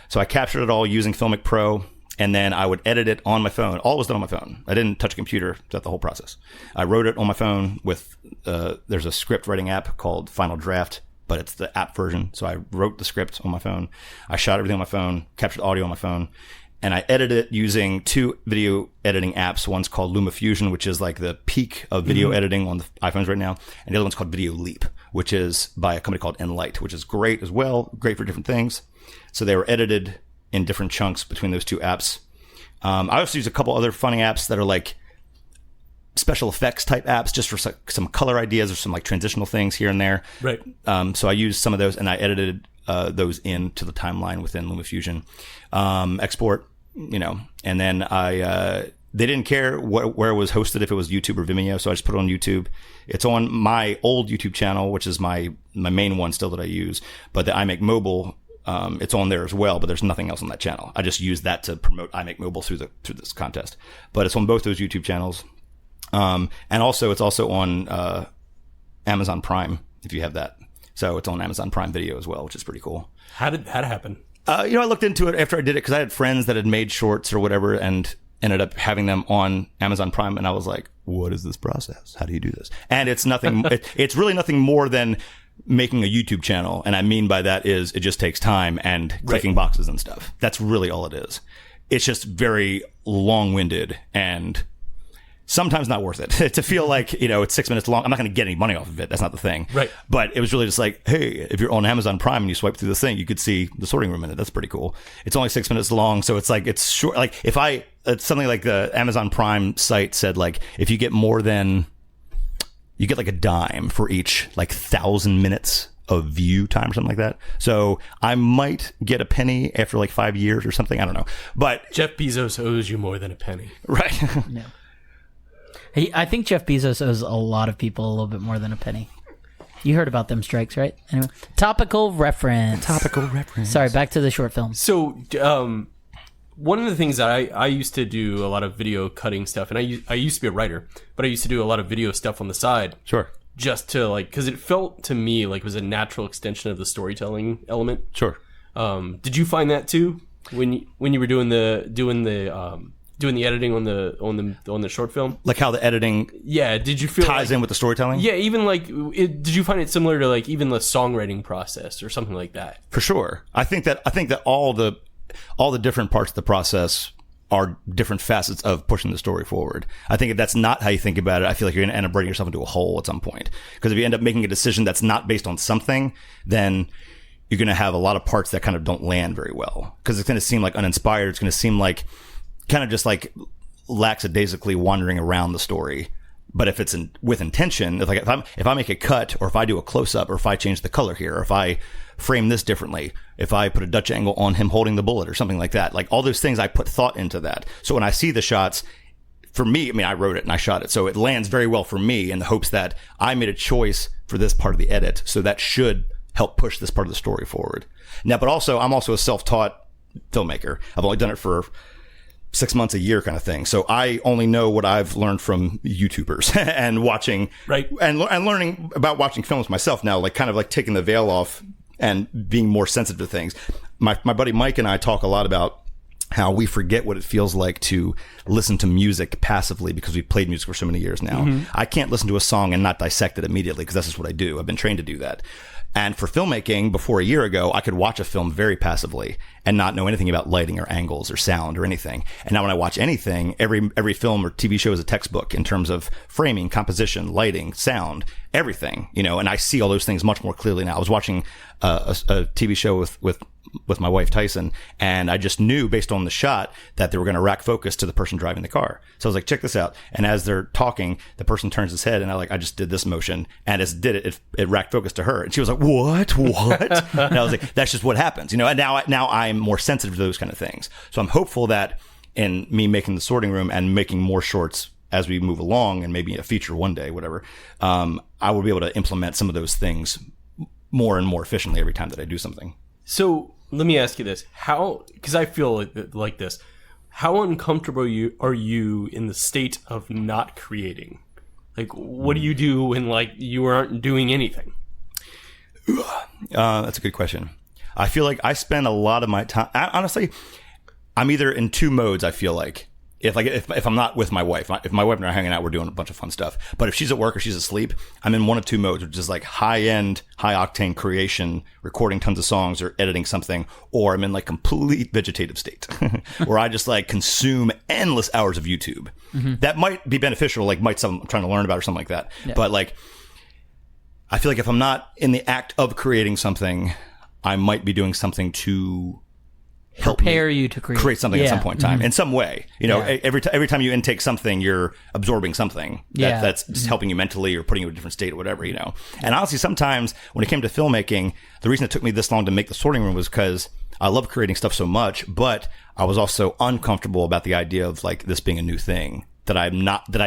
So I captured it all using Filmic Pro, and then I would edit it on my phone. All was done on my phone. I didn't touch a computer throughout the whole process. I wrote it on my phone with, there's a script writing app called Final Draft but it's the app version. So I wrote the script on my phone. I shot everything on my phone, captured audio on my phone, and I edited it using 2 video editing apps. One's called LumaFusion, which is like the peak of video editing on the iPhones right now. And the other one's called Video Leap, which is by a company called Enlight, which is great as well, great for different things. So they were edited in different chunks between those 2 apps. I also use a couple other funny apps that are like special effects type apps just for some color ideas or some like transitional things here and there. Right. So I used some of those and I edited those into the timeline within LumaFusion. Export, and then they didn't care where it was hosted, if it was YouTube or Vimeo, so I just put it on YouTube. It's on my old YouTube channel, which is my main one still that I use, but the iMake Mobile, it's on there as well, but there's nothing else on that channel. I just use that to promote iMake Mobile through this contest, but it's on both those YouTube channels. And also it's also on Amazon Prime if you have that. So it's on Amazon Prime Video as well, which is pretty cool. How did that happen? I looked into it after I did it because I had friends that had made shorts or whatever and ended up having them on Amazon Prime. And I was like, what is this process? How do you do this? And it's nothing, it's really nothing more than making a YouTube channel. And I mean by that is it just takes time and clicking boxes and stuff. That's really all it is. It's just very long-winded and sometimes not worth it to feel like, it's 6 minutes long. I'm not going to get any money off of it. That's not the thing. Right. But it was really just like, hey, if you're on Amazon Prime and you swipe through the thing, you could see the sorting room in it. That's pretty cool. It's only 6 minutes long. So it's like, it's short. Like it's something like the Amazon Prime site said, like, if you get more than, you get like a dime for each like 1,000 minutes of view time or something like that. So I might get a penny after like 5 years or something. I don't know. But Jeff Bezos owes you more than a penny. Right. No. I think Jeff Bezos owes a lot of people a little bit more than a penny. You heard about them strikes, right? Anyway, topical reference. Sorry, back to the short film. So, one of the things that I used to do a lot of video cutting stuff, and I used to be a writer, but I used to do a lot of video stuff on the side. Sure. Just to because it felt to me like it was a natural extension of the storytelling element. Sure. Did you find that too when you were doing the editing on the short film? Like how the editing did you feel ties in with the storytelling? Yeah, even did you find it similar to like even the songwriting process or something like that? For sure. I think that all the different parts of the process are different facets of pushing the story forward. I think if that's not how you think about it, I feel like you're going to end up writing yourself into a hole at some point. Because if you end up making a decision that's not based on something, then you're going to have a lot of parts that kind of don't land very well. Because it's going to seem like uninspired. It's going to seem like kind of just like lackadaisically wandering around the story. But if it's with intention, if I make a cut, or if I do a close up, or if I change the color here, or if I frame this differently, if I put a Dutch angle on him holding the bullet or something like that, like all those things, I put thought into that. So when I see the shots, for me, I wrote it and I shot it, so it lands very well for me in the hopes that I made a choice for this part of the edit, so that should help push this part of the story forward. Now, but also, I'm also a self-taught filmmaker. I've only done it for 6 months, a year kind of thing. So I only know what I've learned from YouTubers and watching, right. And learning about watching films myself now, like kind of like taking the veil off and being more sensitive to things. My buddy Mike and I talk a lot about how we forget what it feels like to listen to music passively because we've played music for so many years now. Mm-hmm. I can't listen to a song and not dissect it immediately because that's just what I do. I've been trained to do that. And for filmmaking, before a year ago, I could watch a film very passively and not know anything about lighting or angles or sound or anything. And now when I watch anything, every film or TV show is a textbook in terms of framing, composition, lighting, sound, everything, and I see all those things much more clearly now. I was watching a TV show with my wife Tyson, and I just knew based on the shot that they were going to rack focus to the person driving the car. So I was like, check this out. And as they're talking, the person turns his head, and I just did this motion, and as it did it racked focus to her, and she was like, what? And I was like, that's just what happens, And now I'm more sensitive to those kind of things. So I'm hopeful that in me making the sorting room and making more shorts as we move along, and maybe a feature one day, whatever, I will be able to implement some of those things more and more efficiently every time that I do something. So let me ask you this: because I feel like this, how uncomfortable are you in the state of not creating? Like, what do you do when you aren't doing anything? That's a good question. I feel like I spend a lot of my time. Honestly, I'm either in two modes. I feel like if I'm not with my wife, if my wife and I are hanging out, we're doing a bunch of fun stuff. But if she's at work or she's asleep, I'm in one of two modes, which is like high-end, high-octane creation, recording tons of songs or editing something, or I'm in like complete vegetative state where I just like consume endless hours of YouTube. That might be beneficial, like I'm trying to learn about or something like that. Yeah. But like, I feel like if I'm not in the act of creating something, I might be doing something to help prepare you to create something at some point in time in some way. Every time you intake something, you're absorbing something that's just helping you mentally or putting you in a different state or whatever, And honestly, sometimes when it came to filmmaking, the reason it took me this long to make The Sorting Room was because I love creating stuff so much, but I was also uncomfortable about the idea of like this being a new thing that I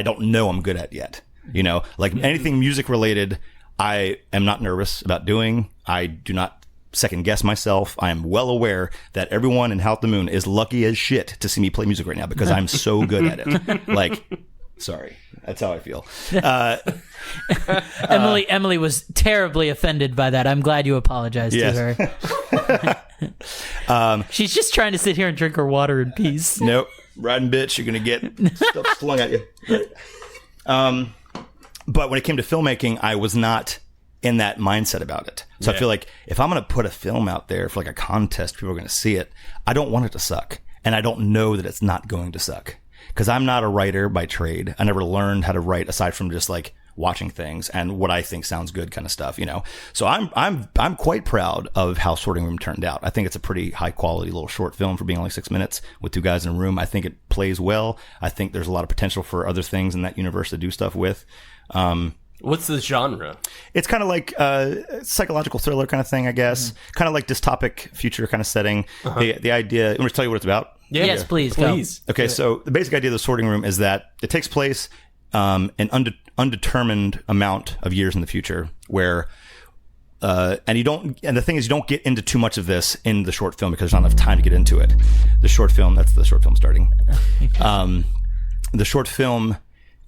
don't know I'm good at yet. Like anything music related, I am not nervous about doing. I do not second guess myself. I am well aware that everyone in Howl at the Moon is lucky as shit to see me play music right now because I'm so good at it. Like, sorry, that's how I feel. Emily was terribly offended by that. I'm glad you apologized to her. She's just trying to sit here and drink her water in peace. Nope, riding bitch, you're gonna get stuff flung at you. But when it came to filmmaking, I was not in that mindset about it. So I feel like if I'm going to put a film out there for like a contest, people are going to see it. I don't want it to suck. And I don't know that it's not going to suck because I'm not a writer by trade. I never learned how to write aside from just like watching things and what I think sounds good kind of stuff, So I'm quite proud of how Sorting Room turned out. I think it's a pretty high quality little short film for being only 6 minutes with two guys in a room. I think it plays well. I think there's a lot of potential for other things in that universe to do stuff with. What's the genre? It's kind of like psychological thriller kind of thing, I guess. Kind of like dystopic future kind of setting. The idea. You want me to tell you what it's about? Yeah. Yes, please. Okay, so the basic idea of The Sorting Room is that it takes place an undetermined amount of years in the future, where and the thing is, you don't get into too much of this in the short film because there's not enough time to get into it. The short film. That's the short film starting. The short film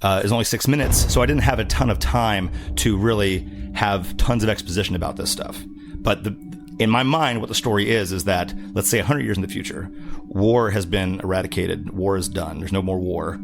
is only 6 minutes, so I didn't have a ton of time to really have tons of exposition about this stuff. But in my mind, what the story is that, let's say 100 years in the future, war has been eradicated. War is done. There's no more war.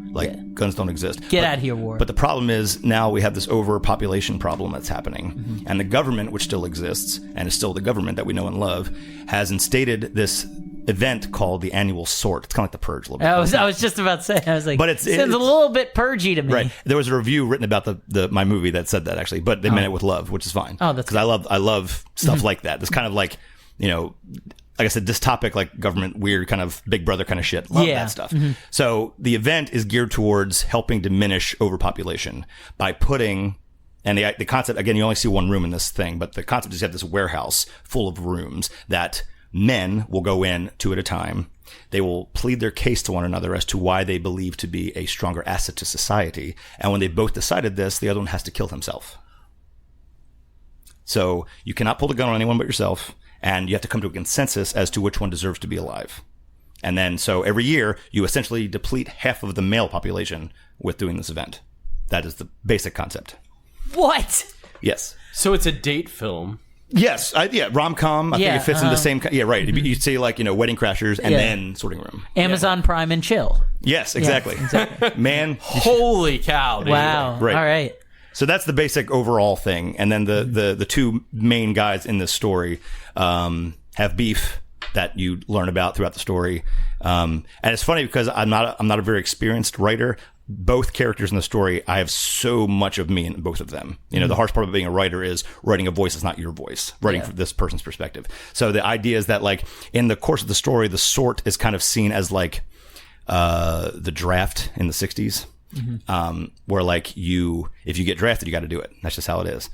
Guns don't exist. Get out of here, war. But the problem is now we have this overpopulation problem that's happening. And the government, which still exists, and is still the government that we know and love, has instated this event called the annual sort. It's kind of like the Purge a little bit. I was just about to say, I was like, but it sounds a little bit purgy to me. Right. There was a review written about my movie that said that actually, but they meant it with love, which is fine. Oh, that's because I love stuff like that. It's kind of like, like I said, dystopic, like government, weird kind of Big Brother kind of shit. Love that stuff. So the event is geared towards helping diminish overpopulation by putting, and the concept, again, you only see one room in this thing, but the concept is you have this warehouse full of rooms that men will go in two at a time. They will plead their case to one another as to why they believe to be a stronger asset to society. And when they both decided this, the other one has to kill himself. So you cannot pull the gun on anyone but yourself, and you have to come to a consensus as to which one deserves to be alive. And then, so every year, you essentially deplete half of the male population with doing this event. That is the basic concept. What? Yes. So it's a date film. Yes, rom-com. I think it fits in the same. Yeah, right. You'd say like Wedding Crashers and then Sorting Room. Amazon Prime and chill. Yes, exactly. Man, holy cow! Dude. Wow. Right. All right. So that's the basic overall thing, and then the two main guys in this story have beef that you learn about throughout the story. And it's funny because I'm not a very experienced writer. Both characters in the story, I have so much of me in both of them. The harsh part of being a writer is writing a voice that's not your voice, writing from this person's perspective. So the idea is that, like, in the course of the story, the sort is kind of seen as like the draft in the 60s. Where like if you get drafted, you got to do it. That's just how it is.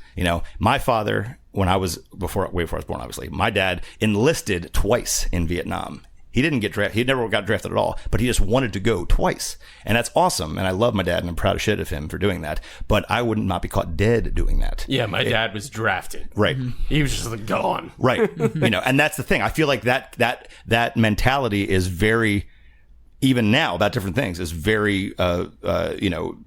My father, before I was born, obviously, my dad enlisted twice in Vietnam. He didn't get drafted. He never got drafted at all, but he just wanted to go twice. And that's awesome. And I love my dad and I'm proud of shit of him for doing that. But I would not be caught dead doing that. Yeah, my dad was drafted. Right. He was just like, gone. Right. And that's the thing. I feel like that mentality is very even now about different things is very,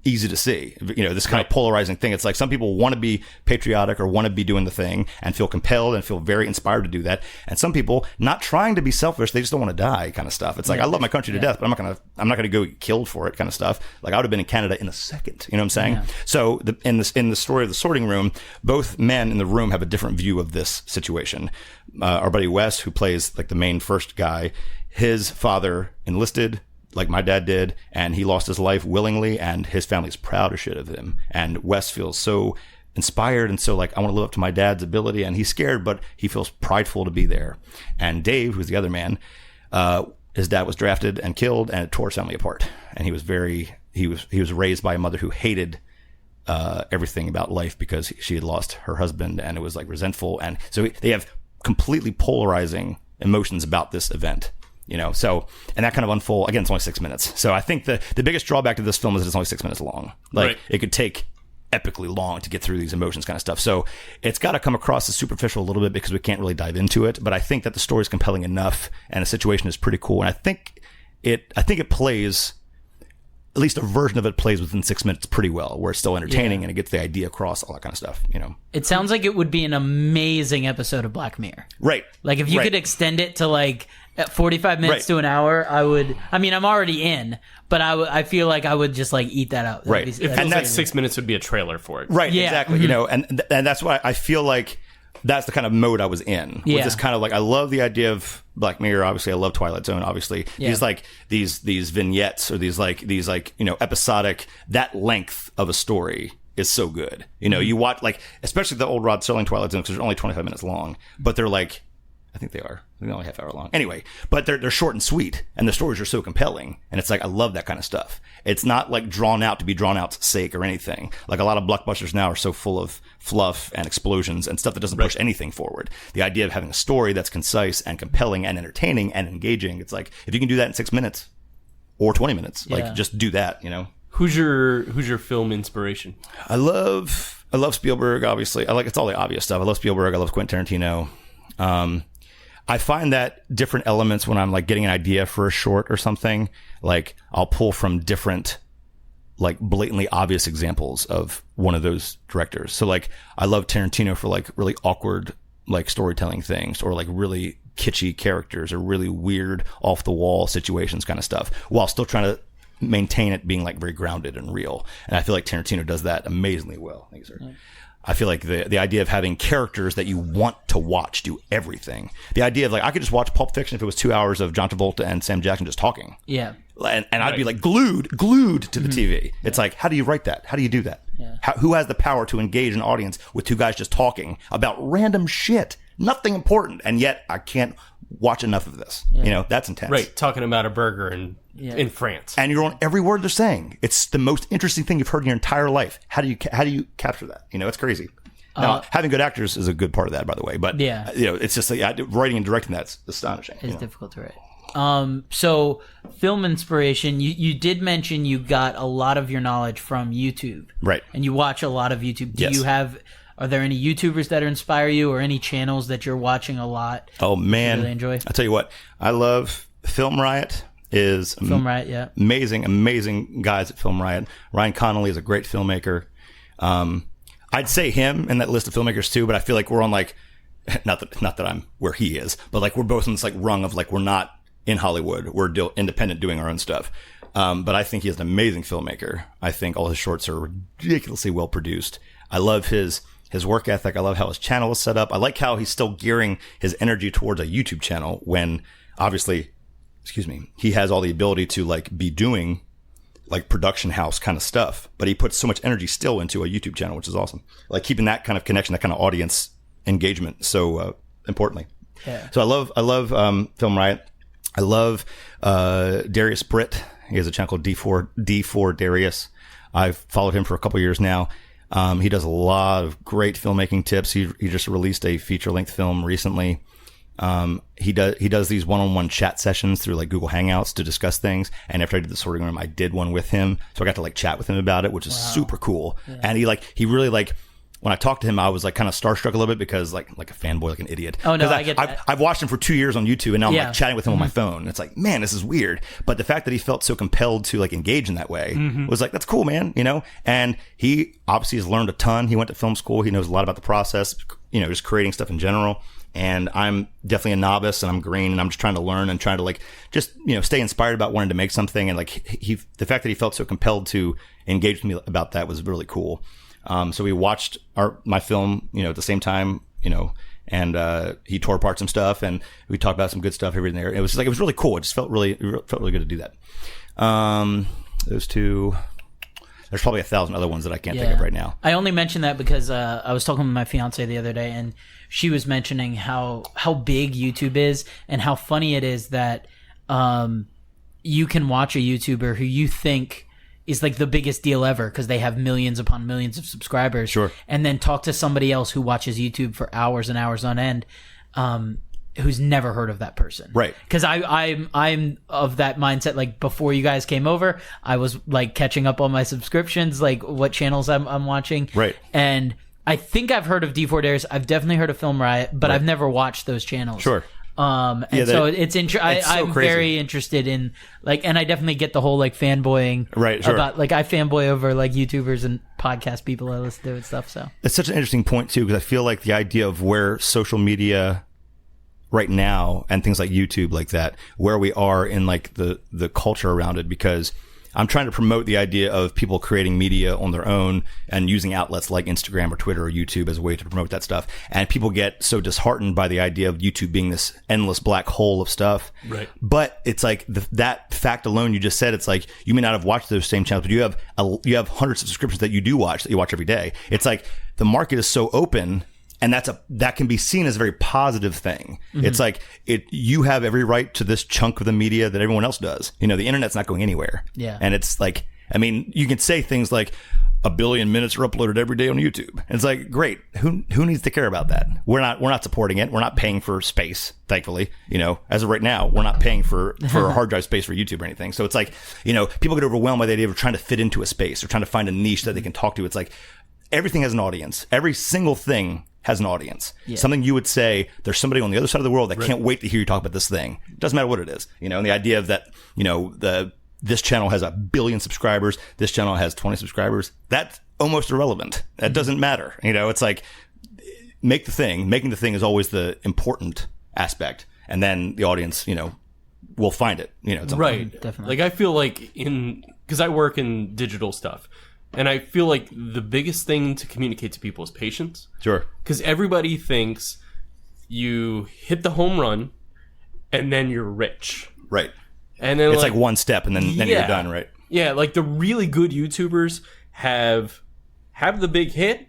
easy to see. This kind of polarizing thing. It's like some people want to be patriotic or want to be doing the thing and feel compelled and feel very inspired to do that. And some people not trying to be selfish. They just don't want to die kind of stuff. It's like, I love my country to death, but I'm not going to go get killed for it kind of stuff. Like I would have been in Canada in a second. You know what I'm saying? Yeah. So in the story of the sorting room, both men in the room have a different view of this situation. Our buddy Wes, who plays like the main first guy, his father enlisted like my dad did, and he lost his life willingly, and his family's proud as shit of him. And Wes feels so inspired and so like, I want to live up to my dad's ability, and he's scared, but he feels prideful to be there. And Dave, who's the other man, his dad was drafted and killed, and it tore his family apart. And he was raised by a mother who hated everything about life because she had lost her husband, and it was like resentful. And so they have completely polarizing emotions about this event. So, and that kind of unfold, again, it's only 6 minutes. So I think the biggest drawback to this film is that it's only 6 minutes long. Like It could take epically long to get through these emotions kind of stuff. So it's got to come across as superficial a little bit because we can't really dive into it. But I think that the story is compelling enough and the situation is pretty cool. And I think it plays, at least a version of it plays within 6 minutes pretty well, where it's still entertaining and it gets the idea across, all that kind of stuff, It sounds like it would be an amazing episode of Black Mirror. Right. Like if you could extend it to like 45 minutes to an hour, I'm already in, but I feel like I would just like eat that out. Right. And that 6 minutes would be a trailer for it. Right. Yeah. Exactly. And that's why I feel like that's the kind of mode I was in. Yeah. With this kind of like, I love the idea of Black Mirror. Obviously, I love Twilight Zone. Obviously, these like these vignettes or these episodic, that length of a story is so good. You watch like, especially the old Rod Serling Twilight Zone, because they're only 25 minutes long, but they're like, I think they're only half hour long. Anyway, but they're short and sweet, and the stories are so compelling. And it's like, I love that kind of stuff. It's not like drawn out to be drawn out's sake or anything. Like a lot of blockbusters now are so full of fluff and explosions and stuff that doesn't push anything forward. The idea of having a story that's concise and compelling and entertaining and engaging. It's like, if you can do that in 6 minutes or 20 minutes, like just do that, Who's your film inspiration? I love Spielberg, obviously. It's all the obvious stuff. I love Spielberg. I love Quentin Tarantino. I find that different elements when I'm like getting an idea for a short or something, like I'll pull from different, like blatantly obvious examples of one of those directors. So like I love Tarantino for like really awkward, like storytelling things, or like really kitschy characters, or really weird off the wall situations kind of stuff, while still trying to maintain it being like very grounded and real. And I feel like Tarantino does that amazingly well. Thank you, sir. I feel like the idea of having characters that you want to watch do everything. The idea of like, I could just watch Pulp Fiction if it was 2 hours of John Travolta and Sam Jackson just talking. Yeah. And I'd be like glued to the TV. It's like, how do you write that? How do you do that? Yeah. Who has the power to engage an audience with two guys just talking about random shit? Nothing important. And yet I can't watch enough of this. That's intense. Right. Talking about a burger in France. And you're on every word they're saying. It's the most interesting thing you've heard in your entire life. How do you capture that? It's crazy. Now, having good actors is a good part of that, by the way. But it's just like writing and directing that's astonishing. It's difficult to write. So film inspiration, you did mention you got a lot of your knowledge from YouTube. Right. And you watch a lot of YouTube. Yes. Are there any YouTubers that inspire you, or any channels that you're watching a lot? Oh man. You really enjoy? I'll tell you what, I love Film Riot. Riot, amazing guys at Film Riot. Ryan Connolly is a great filmmaker. I'd say him in that list of filmmakers too, but I feel like we're on like, not that I'm where he is, but like we're both on this like rung of like, we're not in Hollywood, we're independent doing our own stuff. But I think he is an amazing filmmaker. I think all his shorts are ridiculously well produced. I love his work ethic. I love how his channel is set up. I like how he's still gearing his energy towards a YouTube channel when obviously, he has all the ability to like be doing like production house kind of stuff, but he puts so much energy still into a YouTube channel, which is awesome. Like keeping that kind of connection, that kind of audience engagement so importantly. Yeah. So I love Film Riot. I love Darius Britt. He has a channel called D4 Darius. I've followed him for a couple years now. He does a lot of great filmmaking tips. He just released a feature-length film recently. He does these one-on-one chat sessions through like Google Hangouts to discuss things. And after I did the sorting room, I did one with him. So I got to like chat with him about it, which is super cool. Yeah. And he really when I talked to him, I was like kind of starstruck a little bit because like a fanboy, like an idiot. Oh, no, 'Cause I get that. I've watched him for 2 years on YouTube, and now I'm Yeah. like chatting with him on my phone. It's like, man, this is weird. But the fact that he felt so compelled to like engage in that way was like, that's cool, man. You know, and he obviously has learned a ton. He went to film school. He knows a lot about the process, you know, just creating stuff in general. And I'm definitely a novice, and I'm green, and I'm just trying to learn and trying to like just, you know, stay inspired about wanting to make something. And like the fact that he felt so compelled to engage with me about that was really cool. So we watched my film, you know, at the same time, you know, and he tore apart some stuff, and we talked about some good stuff everything there. It was really cool. It just felt really good to do that. Those two. There's probably 1,000 other ones that I can't think of right now. I only mentioned that because I was talking with my fiance the other day, and she was mentioning how big YouTube is and how funny it is that you can watch a YouTuber who you think is like the biggest deal ever because they have millions upon millions of subscribers. Sure. And then talk to somebody else who watches YouTube for hours and hours on end, who's never heard of that person. Right. Because I'm of that mindset. Like before you guys came over, I was like catching up on my subscriptions, like what channels I'm watching. Right. And I think I've heard of D4 Dares. I've definitely heard of Film Riot, but I've never watched those channels. Sure. And Yeah, so it's so I'm crazy. very interested in like, and I definitely get the whole like fanboying. Right, sure. About like I fanboy over like YouTubers and podcast people I listen to and stuff. So It's such an interesting point too, because I feel like the idea of where social media right now and things like YouTube like that, where we are in like the culture around it, because I'm trying to promote the idea of people creating media on their own and using outlets like Instagram or Twitter or YouTube as a way to promote that stuff. And people get so disheartened by the idea of YouTube being this endless black hole of stuff. Right. But it's like that fact alone, you just said, it's like you may not have watched those same channels, but you have hundreds of subscriptions that you watch every day. It's like the market is so open. And that can be seen as a very positive thing. Mm-hmm. It's like you have every right to this chunk of the media that everyone else does. You know, the internet's not going anywhere. Yeah. And it's like, I mean, you can say things like 1 billion minutes are uploaded every day on YouTube. And it's like, great. Who needs to care about that? We're not supporting it. We're not paying for space, thankfully. You know, as of right now, we're not paying for hard drive space for YouTube or anything. So it's like, you know, people get overwhelmed by the idea of trying to fit into a space or trying to find a niche that they can talk to. It's like everything has an audience. Every single thing has an audience. Yeah. Something you would say, there's somebody on the other side of the world that can't wait to hear you talk about this thing. It doesn't matter what it is. You know, and the idea of that, you know, this channel has 1 billion subscribers, this channel has 20 subscribers, that's almost irrelevant. That doesn't matter. You know, it's like making the thing is always the important aspect. And then the audience, you know, will find it, you know. At some point. definitely. Like I feel like because I work in digital stuff. And I feel like the biggest thing to communicate to people is patience. Sure. Because everybody thinks you hit the home run and then you're rich. Right. And then it's like one step and then you're done, right? Yeah, like the really good YouTubers have the big hit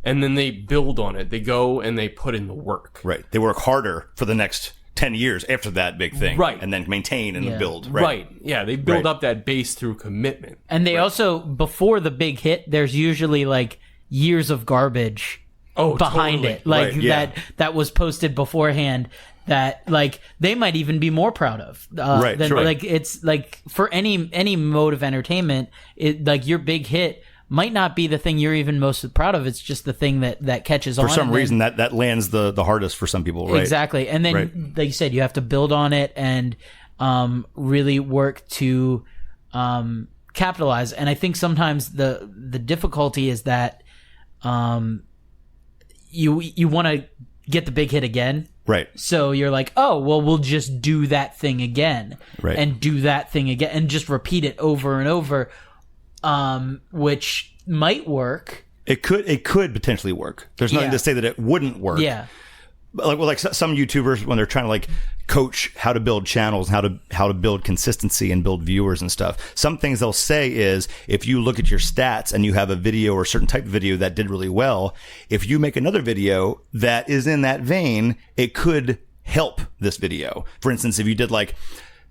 and then they build on it. They go and they put in the work. Right. They work harder for the next 10 years after that big thing. Right. And then maintain and build. Right. Yeah, they build up that base through commitment. And they also, before the big hit, there's usually like years of garbage behind totally. it. Like Right, that was posted beforehand that like they might even be more proud of. Right, than, sure. Like it's like for any mode of entertainment, it like your big hit might not be the thing you're even most proud of. It's just the thing that catches on. For some reason, that lands the hardest for some people, right? Exactly. And then, like you said, you have to build on it and really work to capitalize. And I think sometimes the difficulty is that you want to get the big hit again. Right. So you're like, oh, well, we'll just do that thing again. Right. And do that thing again and just repeat it over and over. Which might work. It could potentially work. There's nothing to say that it wouldn't work. Yeah. Like some YouTubers, when they're trying to like coach how to build channels, how to build consistency and build viewers and stuff, some things they'll say is, if you look at your stats and you have a video or a certain type of video that did really well, if you make another video that is in that vein, it could help this video. For instance, if you did like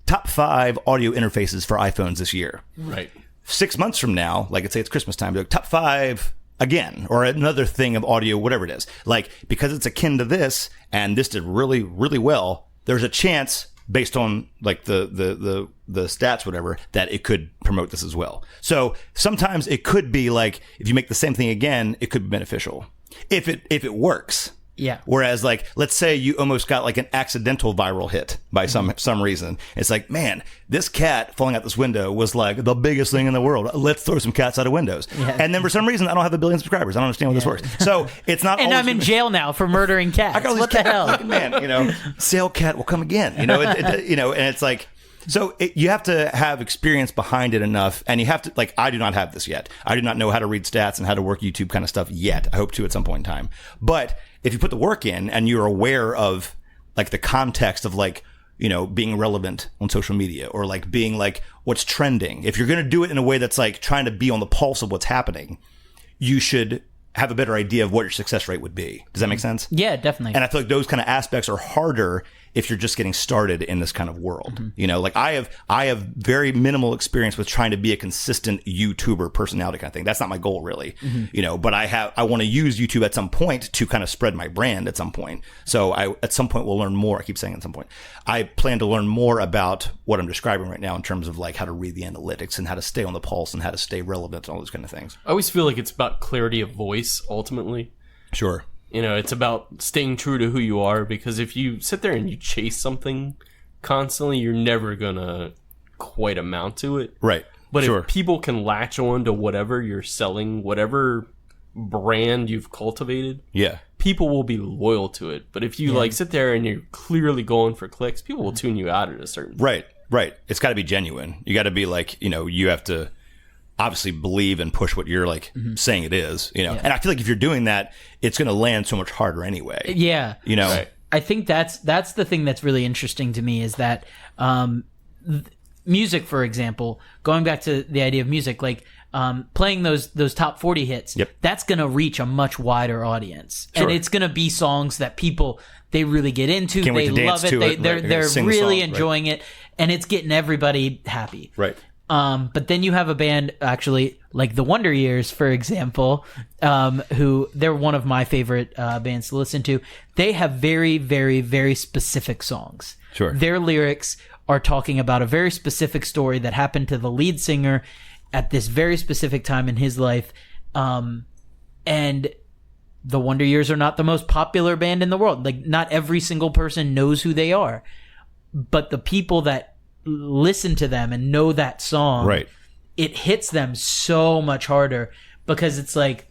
top 5 audio interfaces for iPhones this year. Right. 6 months from now, like let's say it's Christmas time, like top 5 again, or another thing of audio, whatever it is. Like, because it's akin to this, and this did really, really well, there's a chance based on like the stats, whatever, that it could promote this as well. So sometimes it could be like, if you make the same thing again, it could be beneficial if it works. Yeah. Whereas, like, let's say you almost got like an accidental viral hit by some reason. It's like, man, this cat falling out this window was like the biggest thing in the world. Let's throw some cats out of windows. Yeah. And then for some reason, I don't have 1 billion subscribers. I don't understand how this works. So it's not. And I'm in jail now for murdering cats. I got all these what the hell, man? Sale cat will come again. And it's like. So you have to have experience behind it enough, and you have to, like, I do not have this yet. I do not know how to read stats and how to work YouTube kind of stuff yet. I hope to at some point in time. But if you put the work in and you're aware of, like, the context of, like, being relevant on social media, or like being like what's trending, if you're going to do it in a way that's like trying to be on the pulse of what's happening, you should have a better idea of what your success rate would be. Does that make sense? Yeah, definitely. And I feel like those kind of aspects are harder if you're just getting started in this kind of world. Like I have very minimal experience with trying to be a consistent YouTuber personality kind of thing. That's not my goal really. But I want to use YouTube at some point to kind of spread my brand at some point. So at some point we'll learn more. I keep saying at some point. I plan to learn more about what I'm describing right now in terms of like how to read the analytics and how to stay on the pulse and how to stay relevant and all those kind of things. I always feel like it's about clarity of voice ultimately. Sure. It's about staying true to who you are, because if you sit there and you chase something constantly, you're never gonna quite amount to it. Right. But sure. if people can latch on to whatever you're selling, whatever brand you've cultivated, people will be loyal to it. But if you like sit there and you're clearly going for clicks, people will tune you out at a certain point. Right. It's got to be genuine. You got to be like, you have to obviously believe and push what you're like saying it is, and I feel like if you're doing that, it's going to land so much harder anyway. Yeah. Right. I think that's the thing that's really interesting to me is that music, for example, going back to the idea of music, like playing those top 40 hits, that's going to reach a much wider audience. Sure. And it's going to be songs that people, they really get into, Can't they love it, they're really enjoying it, and it's getting everybody happy. Right. But then you have a band, actually, like the Wonder Years, for example, who they're one of my favorite bands to listen to. They have very, very, very specific songs. Sure. Their lyrics are talking about a very specific story that happened to the lead singer at this very specific time in his life. And the Wonder Years are not the most popular band in the world. Like, not every single person knows who they are. But the people that listen to them and know that song, it hits them so much harder, because it's like,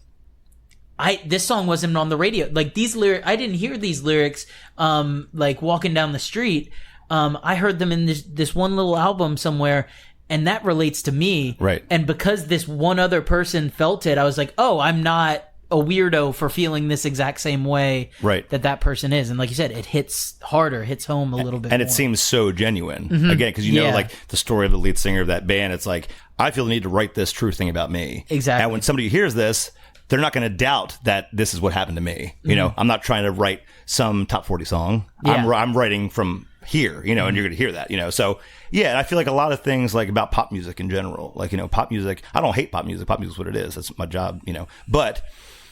this song wasn't on the radio. Like, these lyrics, I didn't hear these lyrics like walking down the street. I heard them in this one little album somewhere, and that relates to me. Right. And because this one other person felt it, I was like, oh, I'm not a weirdo for feeling this exact same way that person is. And like you said, it hits harder, hits home a little bit and more. It seems so genuine again, because like the story of the lead singer of that band, it's like, I feel the need to write this true thing about me. Exactly. And when somebody hears this, they're not going to doubt that this is what happened to me. I'm not trying to write some top 40 song. I'm writing from here, and you're going to hear that, So, and I feel like a lot of things, like about pop music in general, like, pop music, I don't hate pop music. Pop music is what it is. That's my job, But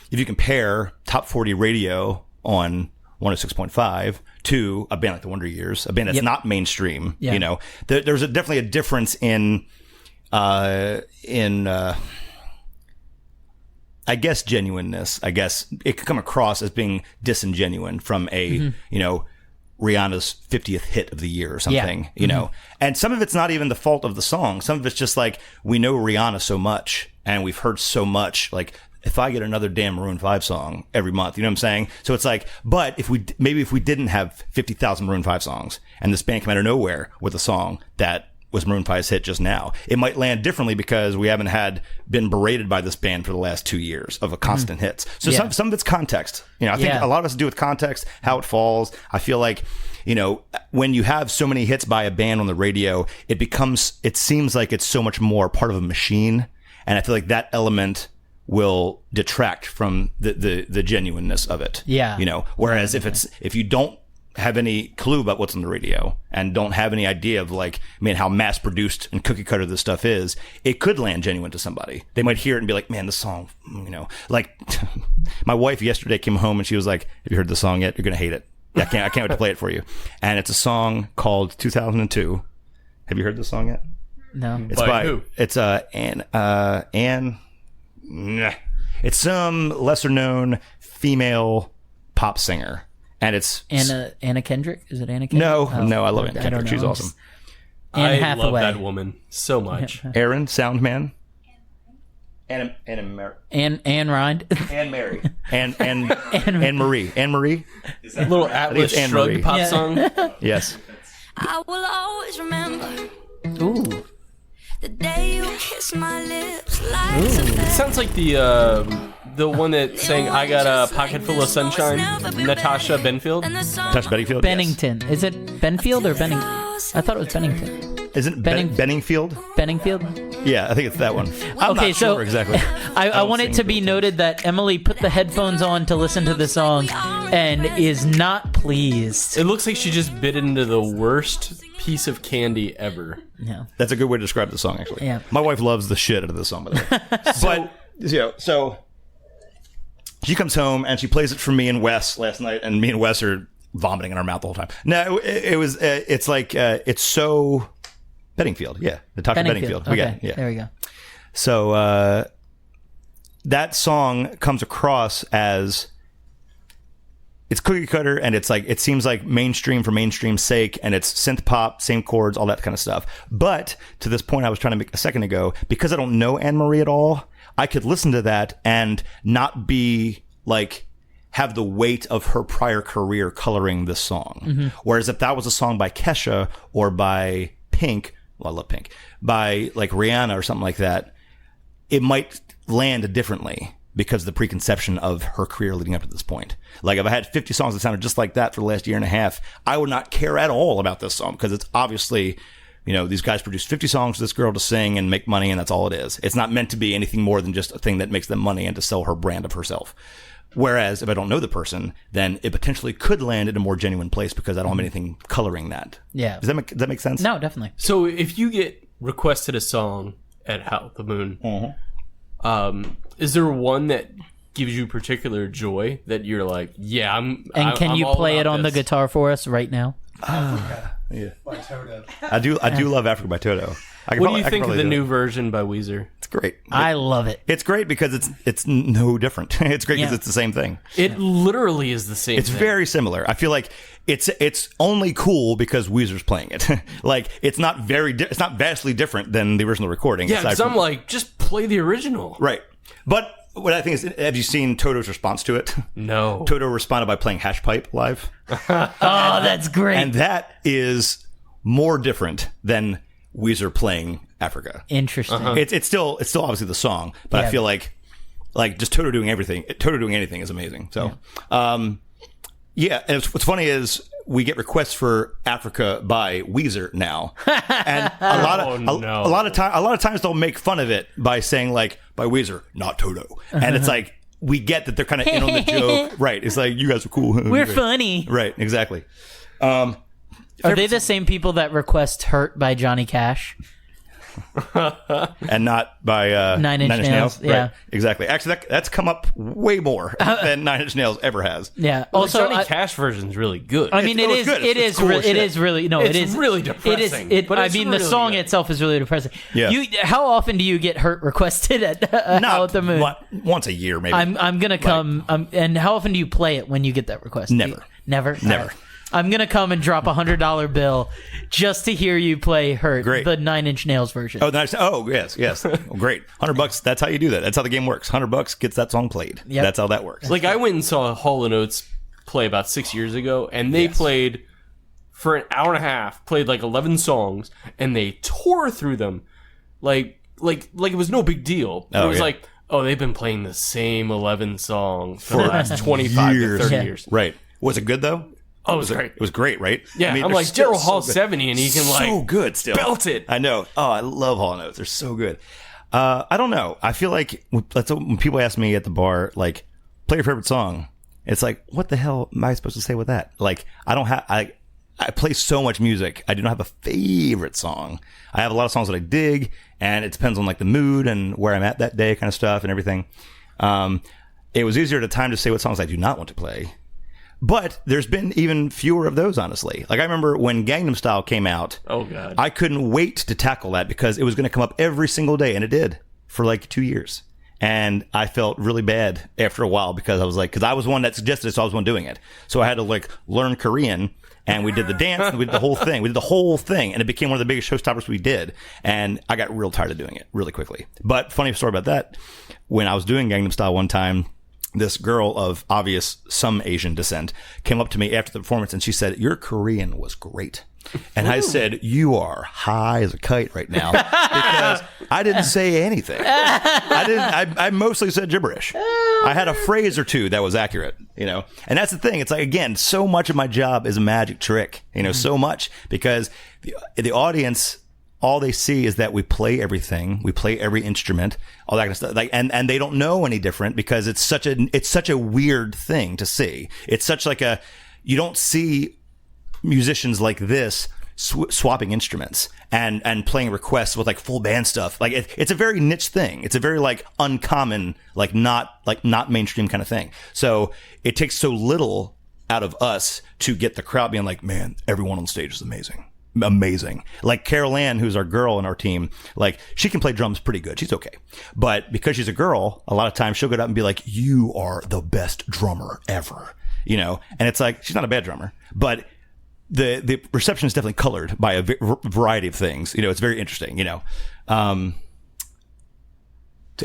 if you compare top 40 radio on 106.5 to a band like the Wonder Years, a band that's not mainstream, there's definitely a difference in I guess genuineness. I guess it could come across as being disingenuine from a Rihanna's 50th hit of the year or something, and some of it's not even the fault of the song. Some of it's just like, we know Rihanna so much and we've heard so much, like, if I get another damn Maroon 5 song every month, you know what I'm saying? So it's like, but if we didn't have 50,000 Maroon 5 songs and this band came out of nowhere with a song that was Maroon 5's hit just now, it might land differently because we haven't been berated by this band for the last 2 years of a constant hits. So some of it's context. I think a lot of it's to do with context, how it falls. I feel like, when you have so many hits by a band on the radio, it seems like it's so much more part of a machine. And I feel like that element will detract from the genuineness of it. Whereas if you don't have any clue about what's on the radio and don't have any idea of like, how mass produced and cookie cutter this stuff is, it could land genuine to somebody. They might hear it and be like, man, this song, like my wife yesterday came home and she was like, have you heard the song yet? You're going to hate it. I can't wait to play it for you. And it's a song called 2002. Have you heard this song yet? No. It's By who? It's Anne. It's some lesser known female pop singer, and it's Anna Kendrick? Is it Anna Kendrick? no. I love I Anne don't Kendrick. know. She's awesome. Anne I Hathaway. love that woman so much. Aaron, Soundman. Anne Anne Rind. Anne Mary. Anne Marie. Anne Marie. Little Atlas Anne Shrugged Marie. pop Yeah. song. Yes. I will always remember Ooh. the day you kissed my lips like It sounds like the one that sang "I Got a Pocket Full of Sunshine." Natasha Benfield. Natasha Bedingfield. Bennington. Is it Benfield or Bennington? I thought it was Bennington. Yes. Isn't Benning- Benningfield? Benningfield? Yeah, I think it's that one. I'm Okay, not so sure exactly. I want sing it to be Bennington. noted that Emily put the headphones on to listen to the song and is not pleased. It looks like she just bit into the worst piece of candy ever. Yeah. That's a good way to describe the song, actually. Yeah. My wife loves the shit out of this song, by the way. But, so she comes home and she plays it for me and Wes last night, and me and Wes are vomiting in our mouth the whole time. No, it's like, it's so... Bedingfield, yeah. Natasha Bedingfield. We got Okay, it, yeah. there we go. So that song comes across as it's cookie cutter, and it's like it seems like mainstream for mainstream's sake, and it's synth pop, same chords, all that kind of stuff. But to this point I was trying to make a second ago, because I don't know Anne Marie at all, I could listen to that and not be like have the weight of her prior career coloring this song. Mm-hmm. Whereas if that was a song by Kesha or by Pink, well, I love Pink, by like Rihanna or something like that, it might land differently because of the preconception of her career leading up to this point. Like if I had 50 songs that sounded just like that for the last year and a half, I would not care at all about this song because it's obviously, these guys produced 50 songs for this girl to sing and make money, and that's all it is. It's not meant to be anything more than just a thing that makes them money and to sell her brand of herself. Whereas if I don't know the person, then it potentially could land in a more genuine place because I don't have anything coloring that. Yeah. Does that make sense? No, definitely. So if you get requested a song at Howl at the Moon, is there one that gives you particular joy that you're like, yeah, I'm. And can I'm you all play it about on the this? guitar for us right now? Yeah. I do love Africa by Toto. What do you think of the new version by Weezer? It's great. I love it. It's great because it's no different. It's great because Yeah. it's the same thing. It literally is the same. It's thing. very similar. I feel like it's only cool because Weezer's playing it. Like it's not it's not vastly different than the original recording. Yeah, aside because I'm from- like, just play the original. right. But what I think is, have you seen Toto's response to it? No. Toto responded by playing Hash Pipe live, Oh, that's great. and that is more different than Weezer playing Africa. Interesting. It's still obviously the song, but Yeah. I feel like just Toto doing everything. Toto doing anything is amazing. So, yeah. And what's funny is we get requests for Africa by Weezer now, and a lot of times they'll make fun of it by saying like by Weezer, not Toto, and it's like we get that they're kind of in on the joke, right? It's like you guys are cool. We're funny. right? Exactly. Are they the same people that request "Hurt" by Johnny Cash? And not by Nine Inch Nails, yeah. Right, exactly. Actually, that's come up way more than Nine Inch Nails ever has. Yeah. Well, Also, the Johnny Cash version is really good. I mean, It's good. It's cool it shit. is really no, It's it is really It is. depressing, but I it's mean, the really song good. itself is really depressing. Yeah. How often do you get "Hurt" requested at Howl at the Moon? Once a year, maybe. I'm gonna come. And how often do you play it when you get that request? Never. Never. Never. All right. I'm gonna come and drop $100 bill just to hear you play "Hurt," Great. the Nine Inch Nails version. Oh, nice. Oh, yes. Well, great. $100. That's how you do that. That's how the game works. $100 gets that song played. Yep. That's how that works. Like I went and saw Hall & Oates play about 6 years ago, and they played for an hour and a half, played like 11 songs, and they tore through them like it was no big deal. Oh, it was yeah. like, oh, they've been playing the same 11 songs for the last 25 to 30 Yeah. years. Right. Was it good though? Oh, it was great. It was great, right? Yeah, I mean, I'm they're like, still Daryl Hall's good. 70, and he can like so good still. belt it. I know. Oh, I love Hall & Oates. They're so good. I don't know. I feel like when people ask me at the bar, like, play your favorite song, it's like, what the hell am I supposed to say with that? Like, I play so much music. I do not have a favorite song. I have a lot of songs that I dig, and it depends on like the mood and where I'm at that day, kind of stuff, and everything. It was easier at the time to say what songs I do not want to play. But there's been even fewer of those, honestly. Like, I remember when Gangnam Style came out. Oh, God. I couldn't wait to tackle that because it was going to come up every single day, and it did for like 2 years. And I felt really bad after a while because I was one that suggested it, so I was one doing it. So I had to like learn Korean, and we did the dance, and we did the whole thing. We did the whole thing, and it became one of the biggest showstoppers we did. And I got real tired of doing it really quickly. But funny story about that, when I was doing Gangnam Style one time, this girl of obvious some Asian descent came up to me after the performance, and she said, "Your Korean was great." And I said, "You are high as a kite right now," because I didn't say anything. I mostly said gibberish. I had a phrase or two that was accurate, And that's the thing. It's like, again, so much of my job is a magic trick, so much, because the audience, all they see is that we play everything, we play every instrument, all that kind of stuff. Like, and they don't know any different because it's such a weird thing to see. It's such like you don't see musicians like this swapping instruments and playing requests with like full band stuff. Like it's a very niche thing. It's a very like uncommon, like not mainstream kind of thing. So it takes so little out of us to get the crowd being like, man, everyone on stage is amazing. Like Carol Ann, who's our girl in our team, like she can play drums pretty good. She's okay. But because she's a girl, a lot of times she'll get up and be like, "You are the best drummer ever." And it's like, she's not a bad drummer, but the reception is definitely colored by a variety of things. It's very interesting, To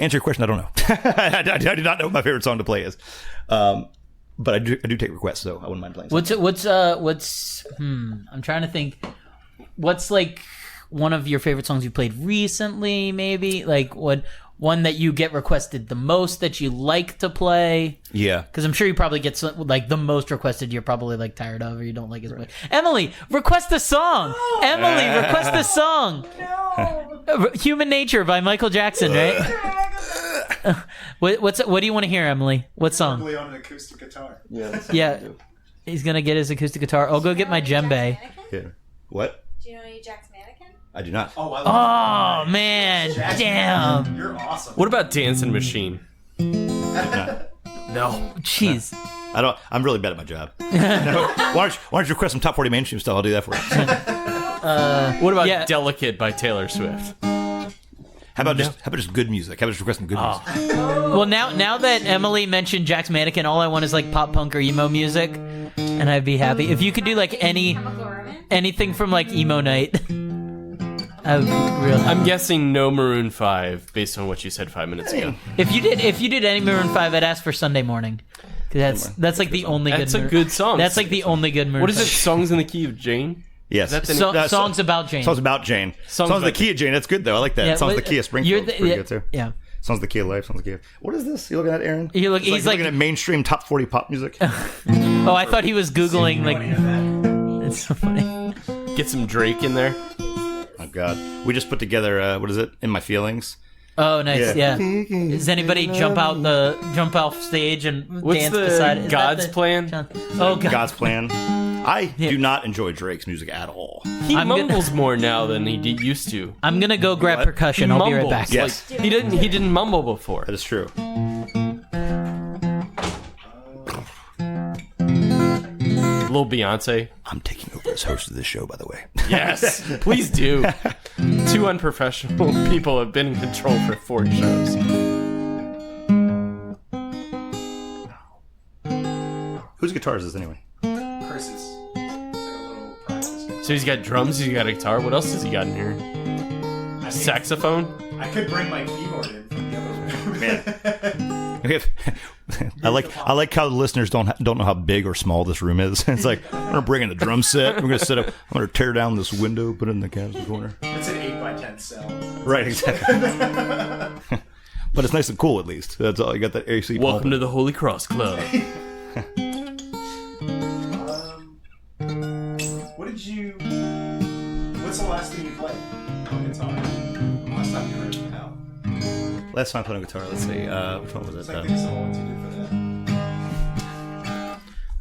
answer your question, I don't know. I do not know what my favorite song to play is. But I do take requests, so I wouldn't mind playing something. I'm trying to think. What's like one of your favorite songs you played recently, maybe? Like one that you get requested the most that you like to play? Yeah. Because I'm sure you probably get some, like the most requested you're probably like tired of or you don't like as much. Emily, request a song! No. Emily, request a song! No! Human Nature by Michael Jackson, right? What do you want to hear, Emily? What song? Probably on an acoustic guitar. Yeah. He's going to get his acoustic guitar. I'll go get my djembe. Yeah. What? Do you know any Jack's Mannequin? I do not. Oh, I love man. Jack's Damn. Mannequin. You're awesome. What about Dancing Machine? No. Jeez. I'm really bad at my job. No. Why don't you request some top 40 mainstream stuff? I'll do that for you. What about Delicate by Taylor Swift? How about just good music? How about just request some good music? Well, now that Emily mentioned Jack's Mannequin, all I want is like pop punk or emo music, and I'd be happy. If you could do like anything from like Emo Night, I would be real happy. I'm guessing no Maroon 5 based on what you said 5 minutes ago. If you did any Maroon 5, I'd ask for Sunday Morning. That's like the only good. That's a good song. That's like the only good Maroon. What is it? 5. Songs in the Key of Jane? Yes. Songs about Jane. Songs about Jane. Songs in the Key of Jane. That's good though. I like that. Yeah, Songs in the Key of Springfield. Pretty good too. Yeah. Songs in the Key of Life. Songs in the Key of... What is this? You looking at, Aaron? He's looking at mainstream top 40 pop music. Oh, I thought he was Googling like. It's so funny. Get some Drake in there. Oh God. We just put together. What is it? In My Feelings. Oh, nice. Yeah. Does anybody jump off stage and What's dance the beside it? God's Plan? Oh, God. God's Plan. I do not enjoy Drake's music at all. He mumbles more now than he used to. I'm gonna go grab What? percussion. He I'll be right mumbles. back. Yes. Like, he didn't mumble before. That is true. Little Beyonce. I'm taking over as host of this show, by the way. Yes, please do. 2 unprofessional people have been in control for 4 shows. Whose guitar is this anyway? Chris's. It's like a little practice. So he's got drums, he's got a guitar. What else has he got in here? Saxophone? I could bring my keyboard in from the other room. I like how the listeners don't know how big or small this room is. It's like, I'm gonna bring in the drum set. We're gonna set up. I'm gonna tear down this window, put it in the cabin's corner. It's an 8x10 cell. Right, exactly. But it's nice and cool at least. That's all. You got that AC. Welcome to the Holy Cross Club. What's the last thing you played on guitar? Last time you heard it out. Last time I played on guitar. Let's see. Which one was It's it? like the songs you did for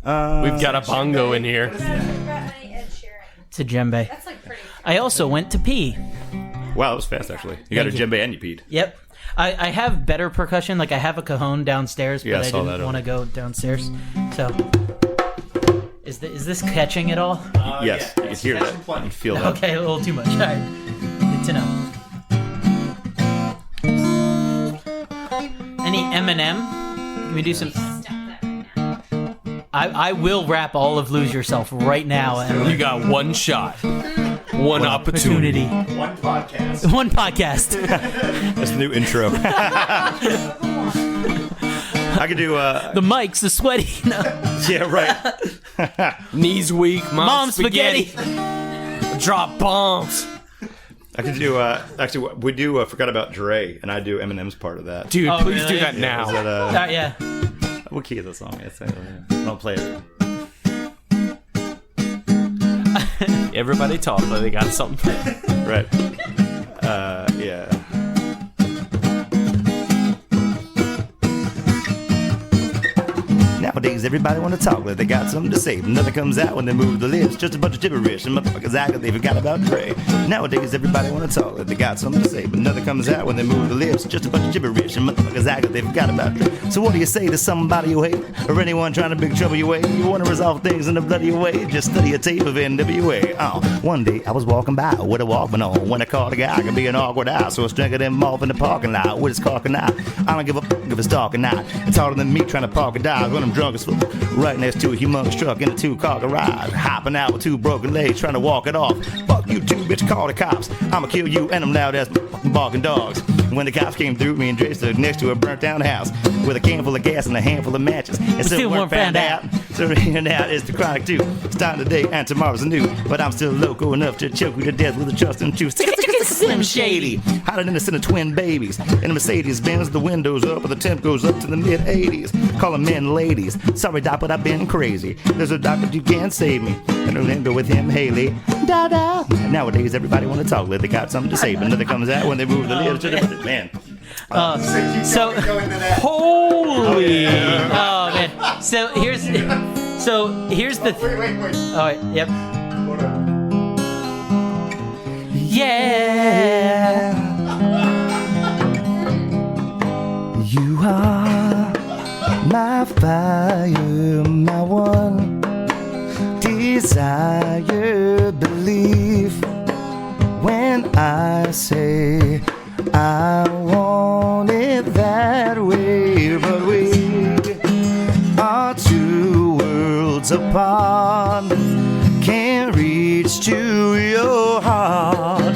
that. We've got a bongo in here. What is that? Ed Sheeran. It's a djembe. That's like pretty. I also went to pee. Wow, that was fast actually. You got a djembe and you peed. Yep. I have better percussion. Like I have a cajon downstairs, but Yeah, I I saw didn't that want to go downstairs. So Is this catching at all? Yes, you can hear that. You can feel that. Okay, a little too much. All right, good to know. Any Eminem? Can we do some? I will rap all of "Lose Yourself" right now. You got one shot, one opportunity. One podcast. One podcast. That's the new intro. I could do The mic's the sweaty. No. yeah, right. Knees weak, Mom spaghetti. Drop bombs. I could do actually we do forgot about Dre, and I do Eminem's part of that. Dude, Oh, please really? do that Is now. that, Yeah. what key is the song? It's, don't play it. Everybody talk like they got something. Right. Yeah. Nowadays, everybody want to talk like they got something to say, but nothing comes out when they move the lips. Just a bunch of gibberish, and motherfuckers act like they forgot about Dre. Nowadays, everybody want to talk like they got something to say, but nothing comes out when they move the lips. Just a bunch of gibberish, and motherfuckers act like they forgot about Dre. So what do you say to somebody you hate, or anyone trying to big trouble your way? You want to resolve things in a bloody way? Just study a tape of NWA. One day I was walking by with a Walkman on when I caught a guy could be an awkward eye, so I was drinking him off in the parking lot with his cock and eye. I don't give a fuck if it's dark or not. It's harder than me trying to park a dive when I'm drunk as fuck. Right next to a humongous truck in a two-car garage, hopping out with two broken legs, trying to walk it off. Fuck you too, bitch, call the cops. I'ma kill you and them loud ass fucking barking dogs. When the cops came through, me and Dre stood next to a burnt down house with a can full of gas and a handful of matches. And still weren't found out. So in and out is the chronic too. Starting today and tomorrow's new, but I'm still loco enough to choke you to death with a trust and truth. Slim Shady, hotter than a sin of twin babies. In a Mercedes Benz, the windows up, and the temp goes up to the mid 80s. Calling men ladies. Sorry, doc, but I've been crazy. There's a doc, but you can't save me. And I'm go with him, Haley. Da da. Nowadays, everybody want to talk like they got something to say, but nothing comes out when they move the lips to the man. So Holy! Oh man. So here's the. Wait. All right. Yep. Hold on. Yeah. You are my fire, my one desire, belief. When I say I want it that way, but we are two worlds apart. Can't reach to your heart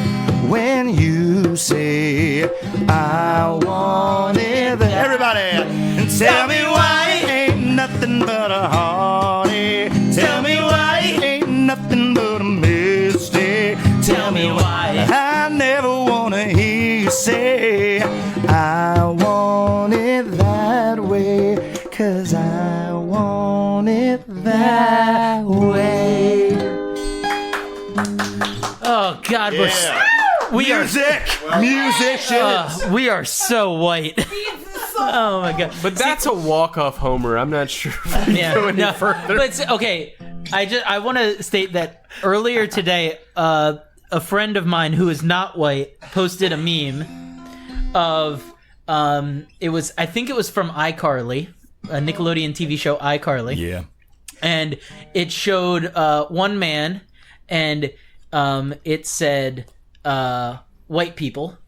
when you say I want it that. Everybody, tell me why ain't nothing but a heartache. Tell me why ain't nothing but a mistake. Tell me why I never wanna hear you say I want it that way, 'cause I want it that way. Oh God, we are Musicians. we are so white. Oh my God. But that's a walk-off homer. I'm not sure if we Yeah, go any no, further. but okay. I want to state that earlier today, a friend of mine who is not white posted a meme of I think it was from iCarly, a Nickelodeon TV show iCarly. Yeah. And it showed one man, and it said white people,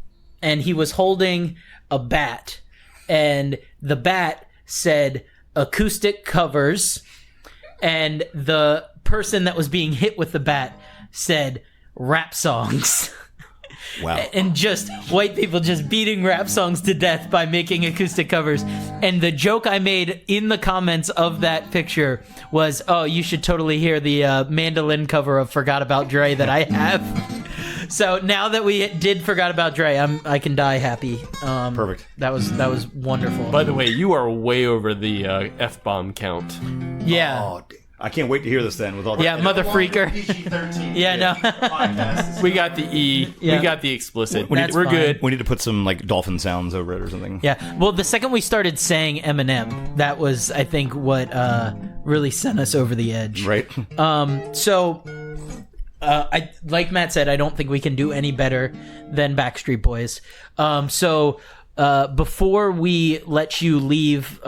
and he was holding a bat, and the bat said acoustic covers, and the person that was being hit with the bat said rap songs. Wow. And just white people just beating rap songs to death by making acoustic covers. And the joke I made in the comments of that picture was, oh, you should totally hear the mandolin cover of Forgot About Dre that I have. So now that we did Forgot About Dre, I can die happy. Perfect. That was wonderful. By the way, you are way over the F-bomb count. yeah. Oh, I can't wait to hear this then with all that. Yeah, mother freaker. PG-13. Yeah, no. Podcast. We got the E. Yeah. We got the explicit. That's We're fine. good. We need to put some like dolphin sounds over it or something. Yeah. Well, the second we started saying Eminem, that was, I think, what really sent us over the edge. Right. So, I like Matt said, I don't think we can do any better than Backstreet Boys. So, before we let you leave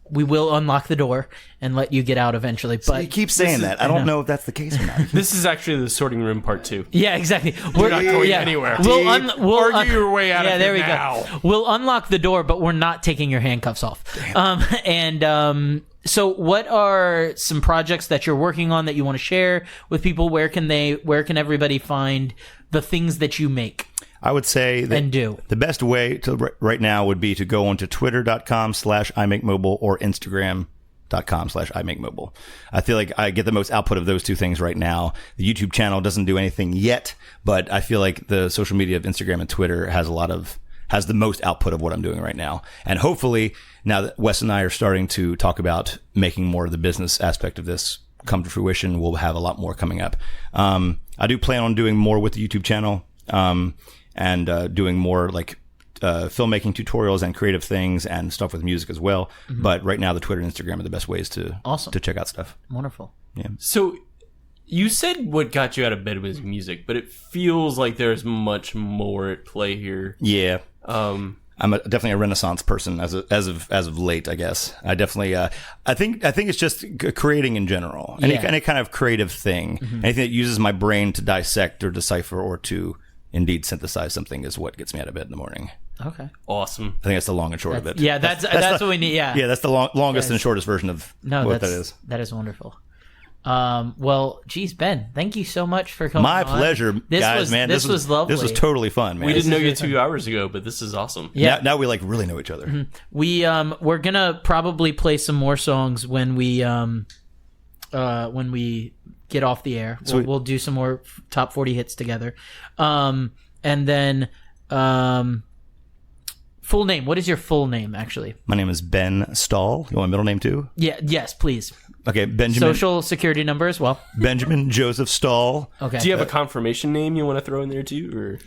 we will unlock the door and let you get out eventually. But You keep saying that. I don't know if that's the case or not. This is actually the sorting room part 2. yeah, exactly. We're not going anywhere. We'll Argue your way out of yeah, there here we now. go. We'll unlock the door, but we're not taking your handcuffs off. So what are some projects that you're working on that you want to share with people? Where can everybody find the things that you make? I would say that And do. the best way to right now would be to go onto twitter.com/imakemobile or instagram.com/imakemobile. I feel like I get the most output of those two things right now. The YouTube channel doesn't do anything yet, but I feel like the social media of Instagram and Twitter has the most output of what I'm doing right now. And hopefully, now that Wes and I are starting to talk about making more of the business aspect of this come to fruition, we'll have a lot more coming up. I do plan on doing more with the YouTube channel. And doing more like filmmaking tutorials and creative things and stuff with music as well. Mm-hmm. But right now, the Twitter and Instagram are the best ways to check out stuff. Wonderful. Yeah. So you said what got you out of bed was music, but it feels like there's much more at play here. Yeah. I'm definitely a Renaissance person as of late, I guess. I definitely I think it's just creating in general. Any kind of creative thing. Mm-hmm. Anything that uses my brain to dissect or decipher or to indeed synthesize something is what gets me out of bed in the morning. Okay. Awesome. I think that's the long and short of it. Yeah, that's what we need. Yeah. Yeah, that's the longest and shortest version of what that is. That is wonderful. Well, geez, Ben, thank you so much for coming. My on. pleasure, guys, man. This was lovely. This was totally fun, man. We didn't know you 2 hours ago, but this is awesome. Yeah. Now we like really know each other. Mm-hmm. We're gonna probably play some more songs when we get off the air. We'll do some more top 40 hits together. And then full name. What is your full name, actually? My name is Ben Stahl. You want my middle name too? Yeah. Yes, please. Okay, Benjamin. Social security number as well. Benjamin Joseph Stahl. Okay. Do you have a confirmation name you want to throw in there too, or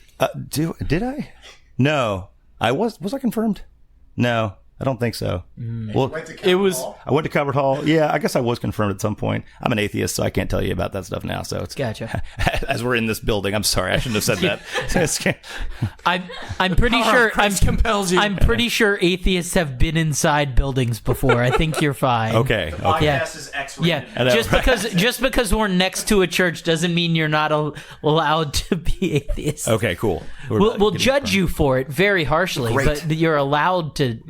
Did I? No. Was I confirmed? No. I don't think so. Well, it was? I went to Covert Hall. Yeah, I guess I was confirmed at some point. I'm an atheist, so I can't tell you about that stuff now. So it's Gotcha. As we're in this building, I'm sorry, I shouldn't have said that. I'm pretty sure. Christ compels you. I'm pretty sure atheists have been inside buildings before. I think you're fine. Okay. Podcast Yeah. is X-rated. Yeah, just because we're next to a church doesn't mean you're not allowed to be atheist. Okay. Cool. We'll judge you for it very harshly, Great. but you're allowed to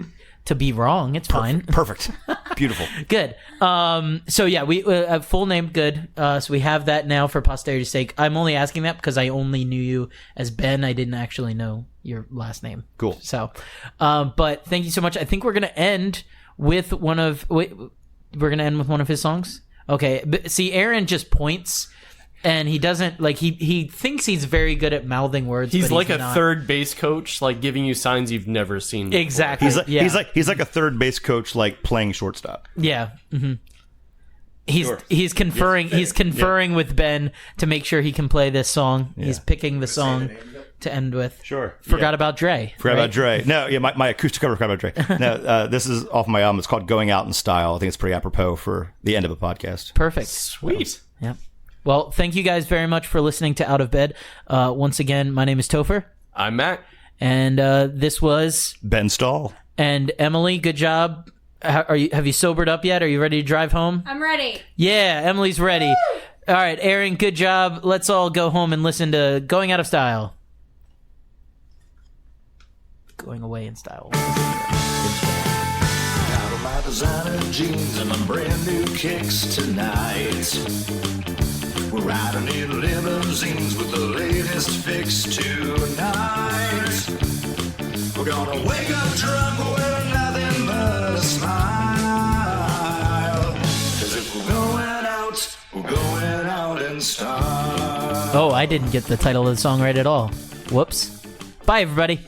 be wrong. It's fine. Perfect. Beautiful. Good. So yeah, we full name good. So we have that now for posterity's sake. I'm only asking that because I only knew you as Ben. I didn't actually know your last name. Cool. So, but thank you so much. I think we're gonna end with one of his songs. Okay. But see, Aaron just points. And he doesn't he thinks he's very good at mouthing words. He's but like he's a not. third base coach, like giving you signs you've never seen before. Exactly. He's like a third base coach, like playing shortstop. Yeah. Mm-hmm. He's conferring with Ben to make sure he can play this song. Yeah. He's picking the song to end with. Sure. Forgot about Dre. About Dre. No, yeah, my acoustic cover forgot about Dre. No, this is off my album. It's called Going Out in Style. I think it's pretty apropos for the end of a podcast. Perfect. Sweet. Yeah. Well, thank you guys very much for listening to Out of Bed. Once again, my name is Topher. I'm Matt. And this was Ben Stahl. And Emily, good job. Have you sobered up yet? Are you ready to drive home? I'm ready. Yeah, Emily's ready. Woo! All right, Aaron, good job. Let's all go home and listen to Going Out of Style. Going away in style. Out of my designer jeans and my brand new kicks tonight. We're riding in limousines with the latest fix tonight. We're gonna wake up drunk with nothing but a smile. 'Cause if we're going out in style. Oh, I didn't get the title of the song right at all. Whoops. Bye, everybody.